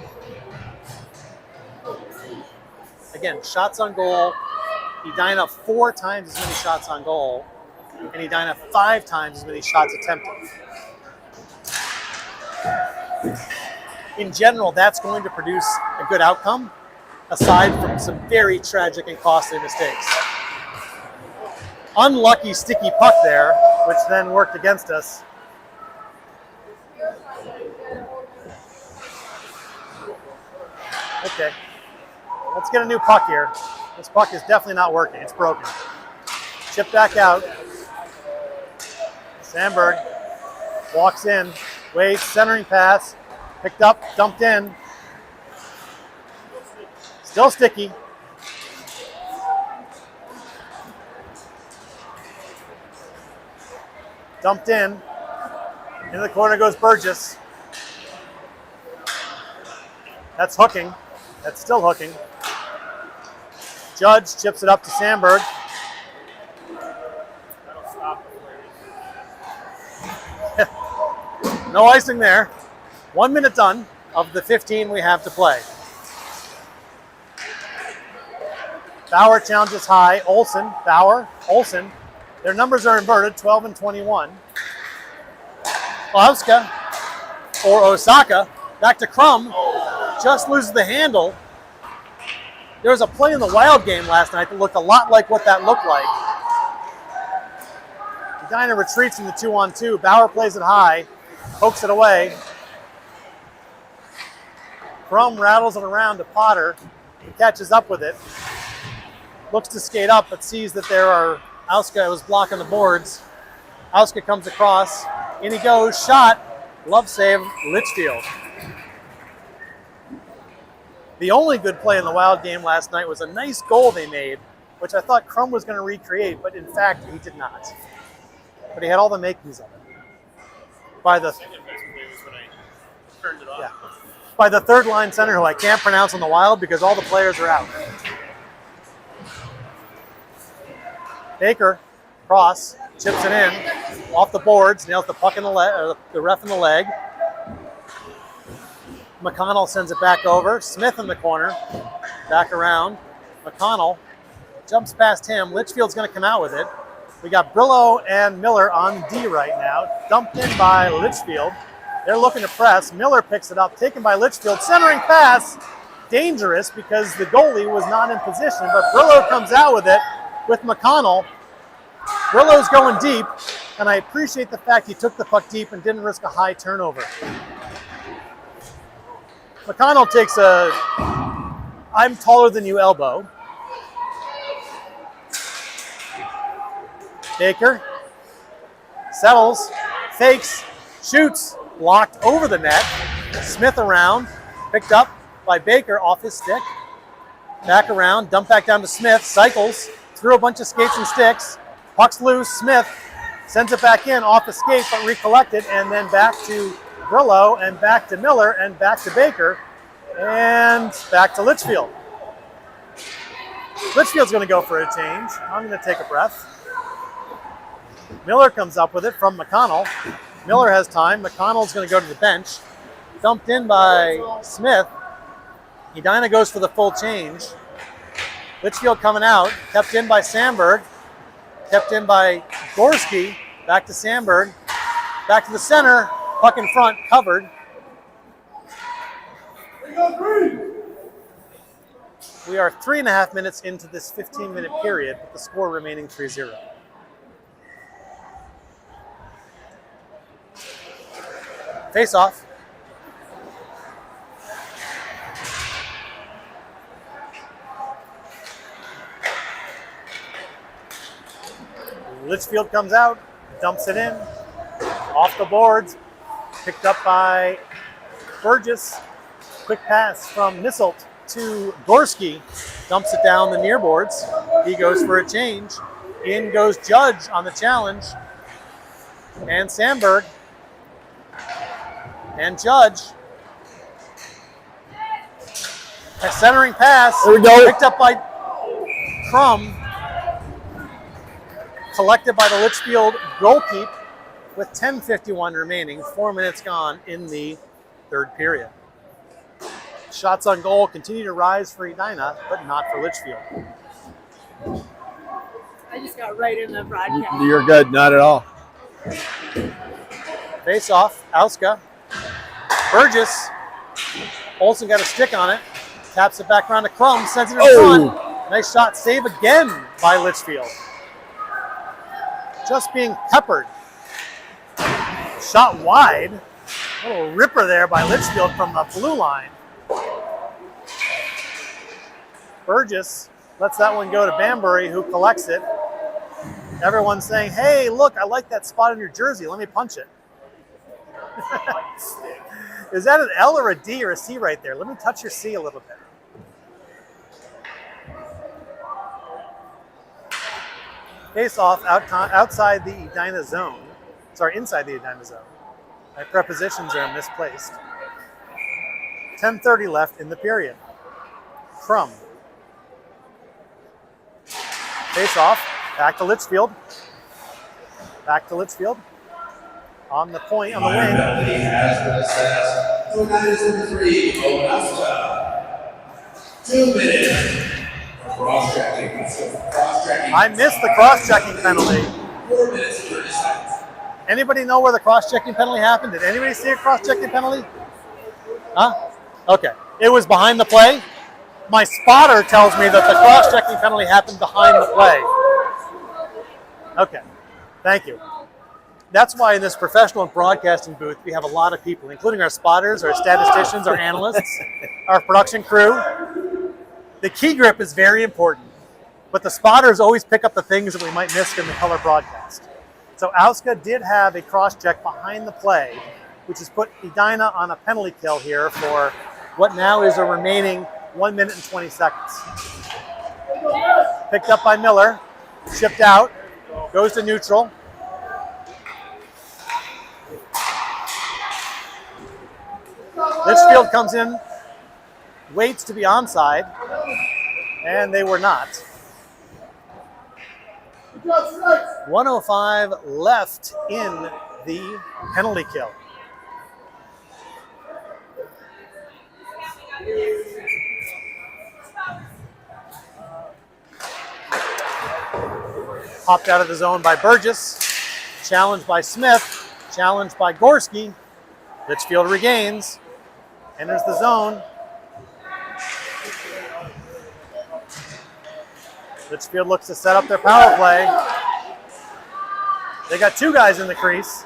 Again, shots on goal. Edina 4 times as many shots on goal, and Edina 5 times as many shots attempted. In general, that's going to produce a good outcome, aside from some very tragic and costly mistakes. Unlucky sticky puck there, which then worked against us. Okay, let's get a new puck here. This puck is definitely not working. It's broken. Chip back out. Sandberg walks in, waits, centering pass, picked up, dumped in. Still sticky. Dumped in. Into the corner goes Burgess. That's hooking. That's still hooking. Judge chips it up to Sandberg. No icing there. 1 minute done of the 15 we have to play. Bauer challenges high. Olsen, Bauer, Olsen. Their numbers are inverted, 12 and 21. Osaka, or Osaka, back to Crum. Just loses the handle. There was a play in the Wild game last night that looked a lot like what that looked like. Edina retreats in the 2-on-2. Bauer plays it high, pokes it away. Crum rattles it around to Potter. He catches up with it. Looks to skate up, but sees that there are Auska was blocking the boards. Auska comes across. In he goes. Shot. Glove save. Litchfield. The only good play in the Wild game last night was a nice goal they made, which I thought Crum was going to recreate, but in fact he did not. But he had all the makings of it. By the by the third line center, who I can't pronounce on the Wild because all the players are out. Baker, cross, chips it in, off the boards, nails the puck in the leg, or the ref in the leg. McConnell sends it back over. Smith in the corner, back around. McConnell jumps past him. Litchfield's going to come out with it. We got Brillo and Miller on D right now. Dumped in by Litchfield. They're looking to press. Miller picks it up, taken by Litchfield. Centering pass, dangerous because the goalie was not in position, but Brillo comes out with it with McConnell. Brillo's going deep, and I appreciate the fact he took the puck deep and didn't risk a high turnover. McConnell takes a I'm taller than you elbow. Baker settles, fakes, shoots, blocked over the net. Smith around, picked up by Baker off his stick. Back around, dump back down to Smith, cycles, through a bunch of skates and sticks. Puck's loose, Smith sends it back in off the skate, but recollected, and then back to Brillo, and back to Miller, and back to Baker, and back to Litchfield. Litchfield's going to go for a change. I'm going to take a breath. Miller comes up with it from McConnell. Miller has time. McConnell's going to go to the bench. Dumped in by Smith. Edina goes for the full change. Litchfield coming out. Kept in by Sandberg. Kept in by Gorski. Back to Sandberg. Back to the center. Puck in front. Covered. We are 3.5 minutes into this 15-minute period with the score remaining 3-0. Face off. Litchfield comes out, dumps it in, off the boards, picked up by Burgess. Quick pass from Nisselt to Gorski, dumps it down the near boards. He goes for a change. In goes Judge on the challenge. And Sandberg. And Judge. A centering pass. There we go. Picked up by Crum. Collected by the Litchfield goalkeep with 10:51 remaining. 4 minutes gone in the third period. Shots on goal continue to rise for Edina, but not for Litchfield. I just got right in the broadcast. You're good. Not at all. Face off, Auska. Burgess. Olsen got a stick on it. Taps it back around to Crum, sends it in front. Nice shot, save again by Litchfield. Just being peppered. Shot wide. A little ripper there by Litchfield from the blue line. Burgess lets that one go to Banbury, who collects it. Everyone's saying, hey, look, I like that spot on your jersey. Let me punch it. Is that an L or a D or a C right there? Let me touch your C a little bit. Face off outside the Edina zone. Sorry, inside the Edina zone. My prepositions are misplaced. 10:30 left in the period. Crum. Face off. Back to Litchfield. Back to Litchfield. On the point, on the wing. Penalty has been assessed. Number 3, Cokato. 2 minutes. Cross-checking. I missed the cross-checking penalty. 4 minutes and 30 seconds. Anybody know where the cross-checking penalty happened? Did anybody see a cross-checking penalty? Huh? Okay. It was behind the play. My spotter tells me that the cross-checking penalty happened behind the play. Okay. Thank you. That's why in this professional broadcasting booth, we have a lot of people, including our spotters, our statisticians, our analysts, our production crew. The key grip is very important, but the spotters always pick up the things that we might miss in the color broadcast. So Auska did have a cross-check behind the play, which has put Edina on a penalty kill here for what now is a remaining 1 minute and 20 seconds. Picked up by Miller, shipped out, goes to neutral. Litchfield comes in, waits to be onside, and they were not. 1:05 left in the penalty kill. Popped out of the zone by Burgess, challenged by Smith, challenged by Gorski. Litchfield regains, enters the zone. Litchfield looks to set up their power play. They got 2 guys in the crease.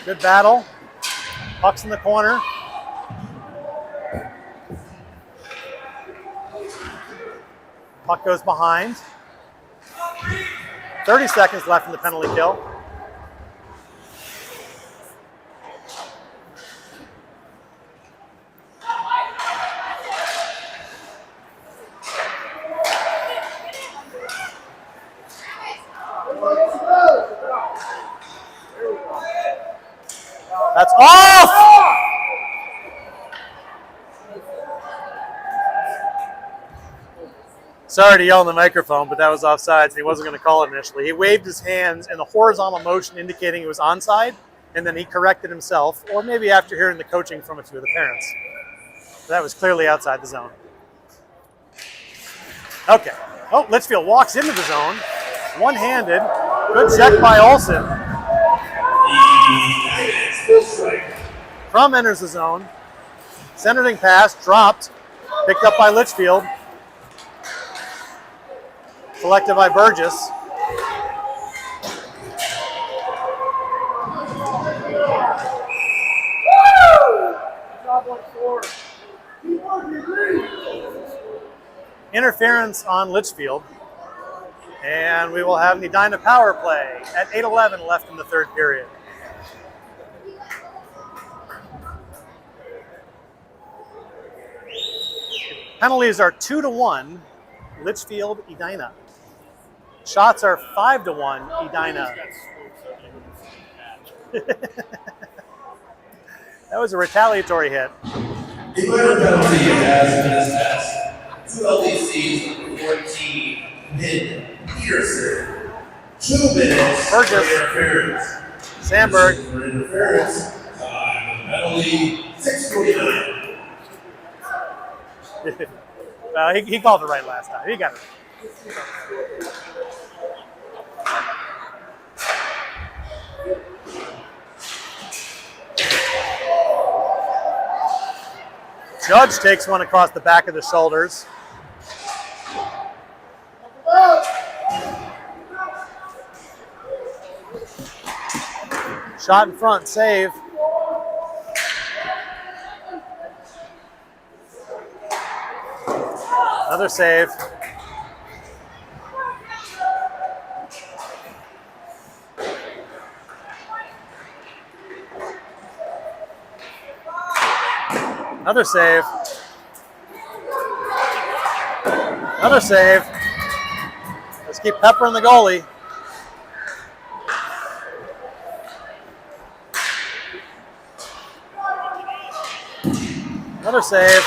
Good battle. Puck's in the corner. Puck goes behind. 30 seconds left in the penalty kill. That's off! Sorry to yell in the microphone, but that was offsides. He wasn't going to call it initially. He waved his hands in a horizontal motion indicating it was onside, and then he corrected himself, or maybe after hearing the coaching from a few of the parents. So that was clearly outside the zone. Okay. Oh, Litchfield walks into the zone, one-handed. Good check by Olsen. Crum enters the zone. Centering pass, dropped, picked up by Litchfield. Collected by Burgess. Interference on Litchfield. And we will have an Edina power play at 8:11 left in the third period. Penalties are 2-1, Litchfield, Edina. Shots are 5-1, Edina. That was a retaliatory hit. The winner penalty has been assessed. 2 LDCs, number 14, Mid Peterson. 2 minutes Burgess. for interference. Sandberg. For interference. Penalty 6:49. He called it right last time. He got it. Judge takes one across the back of the shoulders. Shot in front, save. Another save. Another save. Another save. Let's keep peppering the goalie. Another save.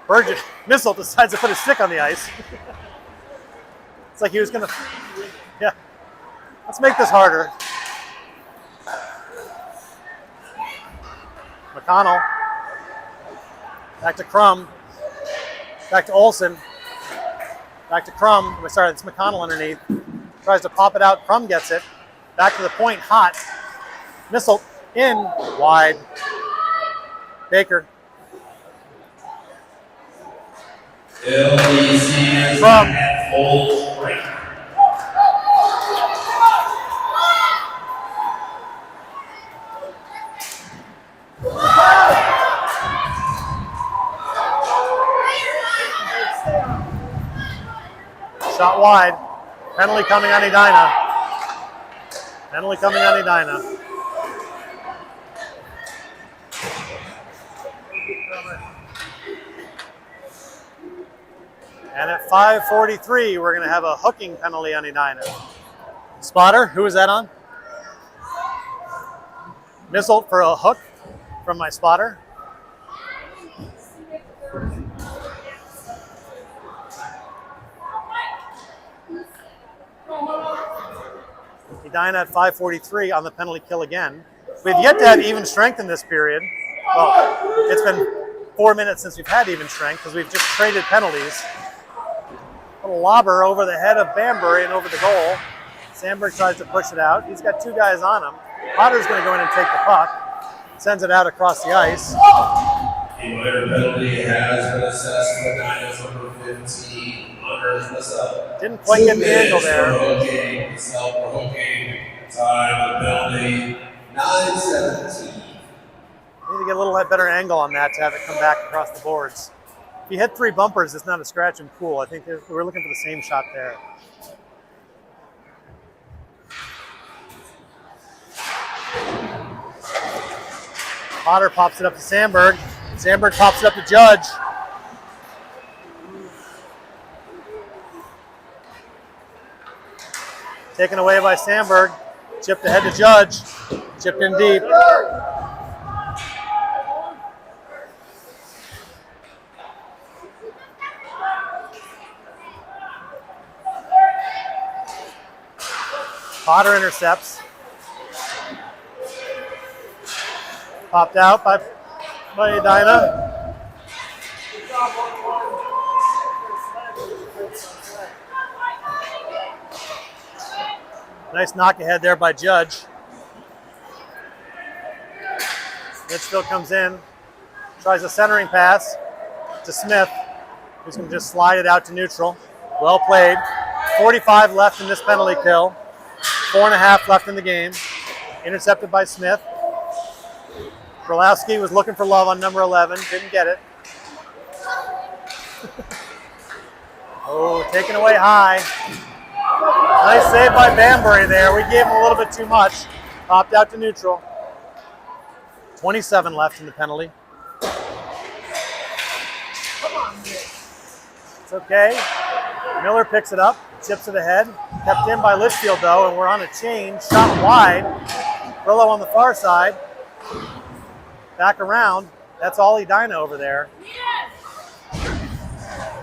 Burgess, Missile decides to put his stick on the ice. It's like he was gonna, yeah. Let's make this harder. McConnell. Back to Crum. Back to Olsen. Back to Crum. Sorry, it's McConnell underneath. Tries to pop it out. Crum gets it. Back to the point, hot. Missile in, wide. Baker. LDC From full right. Shot wide. Penalty coming on Edina. Penalty coming on Edina. And at 5:43, we're going to have a hooking penalty on Edina. Spotter, who is that on? Missile for a hook from my spotter. Edina at 5:43 on the penalty kill again. We've yet to have even strength in this period. Well, it's been 4 minutes since we've had even strength because we've just traded penalties. A lobber over the head of Banbury and over the goal. Sandberg tries to push it out. He's got 2 guys on him. Potter's going to go in and take the puck. Sends it out across the ice. The winner penalty has been assessed for Edina's number 15, Anders Dassel. Didn't quite get the angle there. Hooking, self-hooking, time the penalty, 9:17. Need to get a little better angle on that to have it come back across the boards. If you hit 3 bumpers, it's not a scratch and pool. I think we're looking for the same shot there. Potter pops it up to Sandberg. Sandberg pops it up to Judge. Taken away by Sandberg. Chipped ahead to Judge. Chipped in deep. Potter intercepts. Popped out by Edina. Nice knock ahead there by Judge. Litchfield comes in, tries a centering pass to Smith. He's going to just slide it out to neutral. Well played. 45 left in this penalty kill. 4.5 left in the game. Intercepted by Smith. Grolowski was looking for love on number 11. Didn't get it. Oh, taken away high. Nice save by Banbury there. We gave him a little bit too much. Popped out to neutral. 27 left in the penalty. It's okay. Miller picks it up, chips it ahead. Kept in by Litchfield though, and we're on a change. Shot wide. Brillo on the far side. Back around. That's all Edina over there.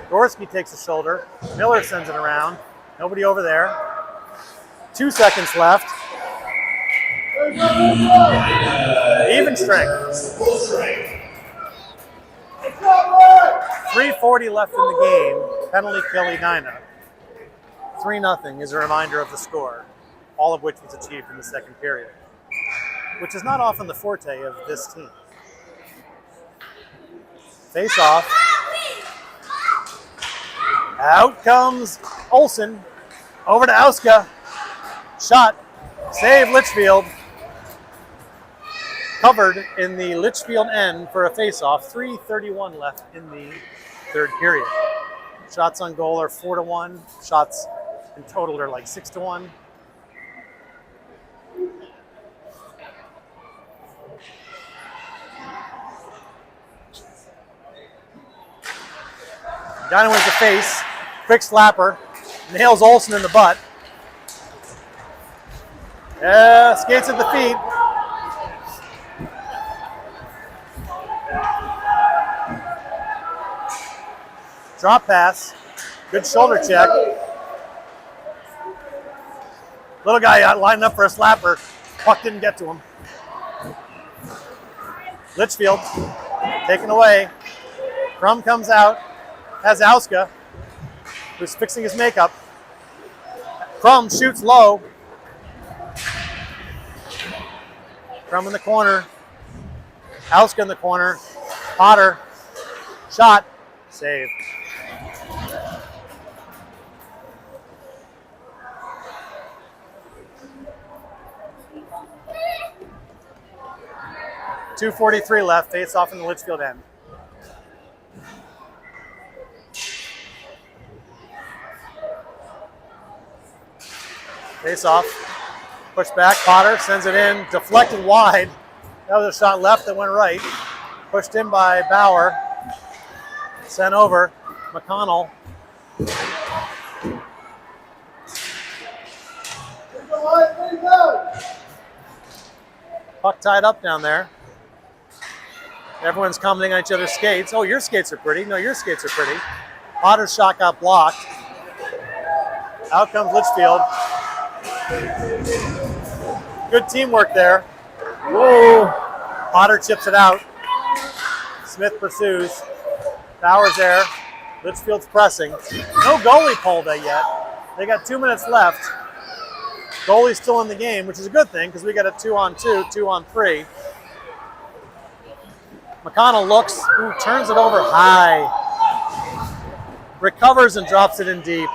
Gorski takes the shoulder. Miller sends it around. Nobody over there. 2 seconds left. Even strength. 3:40 left in the game. Penalty kill Edina. 3-0 is a reminder of the score, all of which was achieved in the second period, which is not often the forte of this team. Face off. Out comes Olsen. Over to Auska. Shot. Save Litchfield. Covered in the Litchfield end for a face-off. 3:31 left in the third period. Shots on goal are 4-1. Shots in total are like 6-1. Edina wins the face. Quick slapper. Nails Olsen in the butt. Yeah, skates at the feet. Drop pass. Good shoulder check. Little guy out lining up for a slapper. Puck didn't get to him. Litchfield taken away. Crum comes out. Has Auska, who's fixing his makeup. Crum shoots low. Crum in the corner. Auska in the corner. Potter. Shot. Save. .243 left. Face off in the Litchfield end. Face off. Push back. Potter sends it in. Deflected wide. That was a shot left that went right. Pushed in by Bauer. Sent over. McConnell. Puck tied up down there. Everyone's commenting on each other's skates. Oh, your skates are pretty. No, your skates are pretty. Potter's shot got blocked. Out comes Litchfield. Good teamwork there. Whoa. Potter chips it out. Smith pursues. Bauer's there. Litchfield's pressing. No goalie pulled that yet. They got 2 minutes left. Goalie's still in the game, which is a good thing because we got a 2-on-2, 2-on-3. McConnell looks, turns it over high. Recovers and drops it in deep.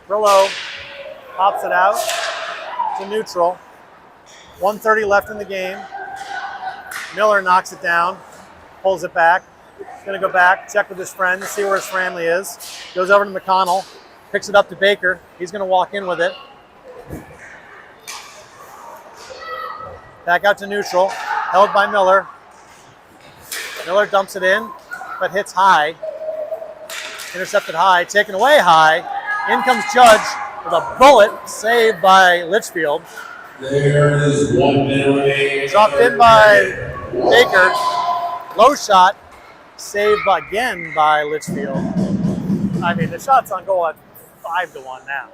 Brillo pops it out to neutral. 1:30 left in the game. Miller knocks it down, pulls it back. He's going to go back, check with his friend, see where his family is. Goes over to McConnell, picks it up to Baker. He's going to walk in with it. Back out to neutral, held by Miller. Miller dumps it in, but hits high. Intercepted high, taken away high. In comes Judge with a bullet, saved by Litchfield. There is 1 minute remaining. Dropped in by Baker. Low shot, saved again by Litchfield. I mean, the shots on goal at 5-1 now.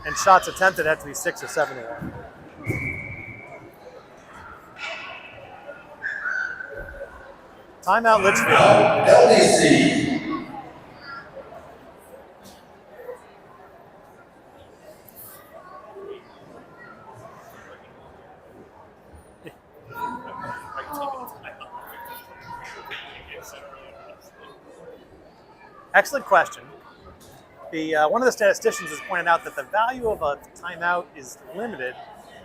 And shots attempted have to be 6 or 7-1. Timeout Litchfield. LDC. Excellent question. One of the statisticians has pointed out that the value of a timeout is limited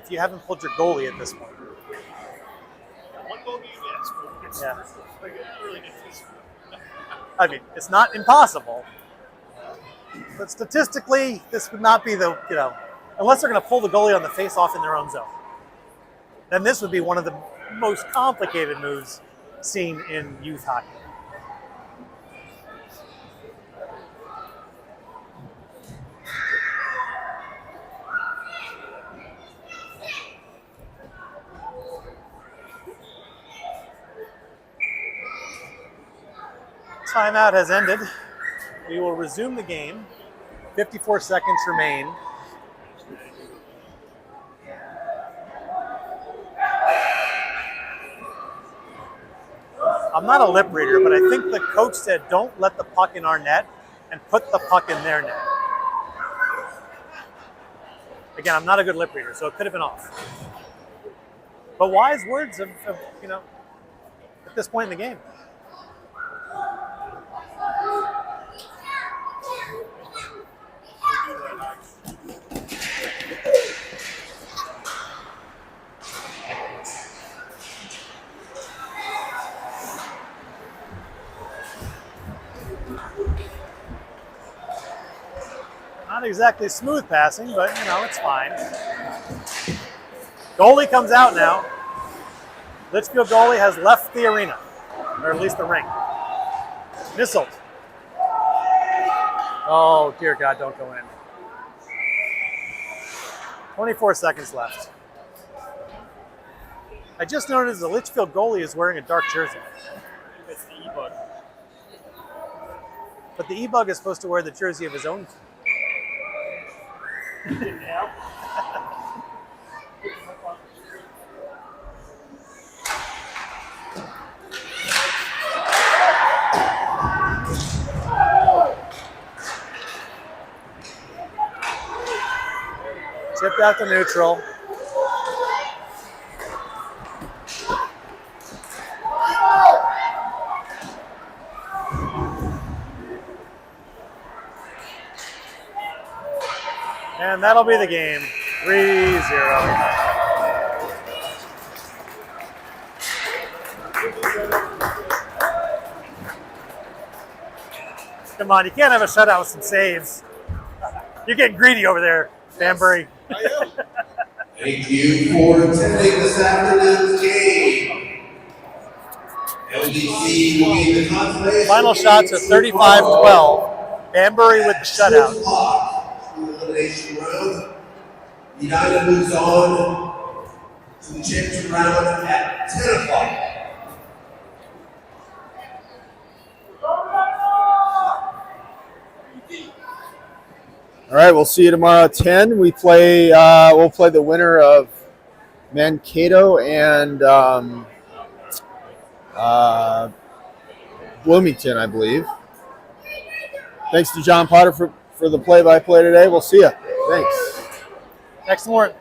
if you haven't pulled your goalie at this point. One goal game, yes. But it's Yeah. like it really is. I mean, it's not impossible, but statistically, this would not be the, unless they're going to pull the goalie on the face-off in their own zone. Then this would be one of the most complicated moves seen in youth hockey. Timeout has ended. We will resume the game. 54 seconds remain. I'm not a lip reader, but I think the coach said, don't let the puck in our net and put the puck in their net. Again, I'm not a good lip reader, so it could have been off. But wise words of at this point in the game. Not exactly smooth passing, but it's fine. Goalie comes out now. Litchfield goalie has left the arena, or at least the rink. Missiled. Oh, dear God, don't go in. 24 seconds left. I just noticed the Litchfield goalie is wearing a dark jersey. It's the E-bug. But the E-bug is supposed to wear the jersey of his own team. Tipped out to neutral. And that'll be the game. 3-0. Come on, you can't have a shutout with some saves. You're getting greedy over there, Banbury. I am. Thank you for attending this afternoon's game. LDC will be the consolation. Final shots are 35-12. Banbury with the shutout. Elimination round. Edina moves on to the championship round at 10 o'clock. All right, we'll see you tomorrow at 10. We'll play the winner of Mankato and Bloomington, I believe. Thanks to John Potter for the play-by-play today. We'll see you. Thanks. Next morning.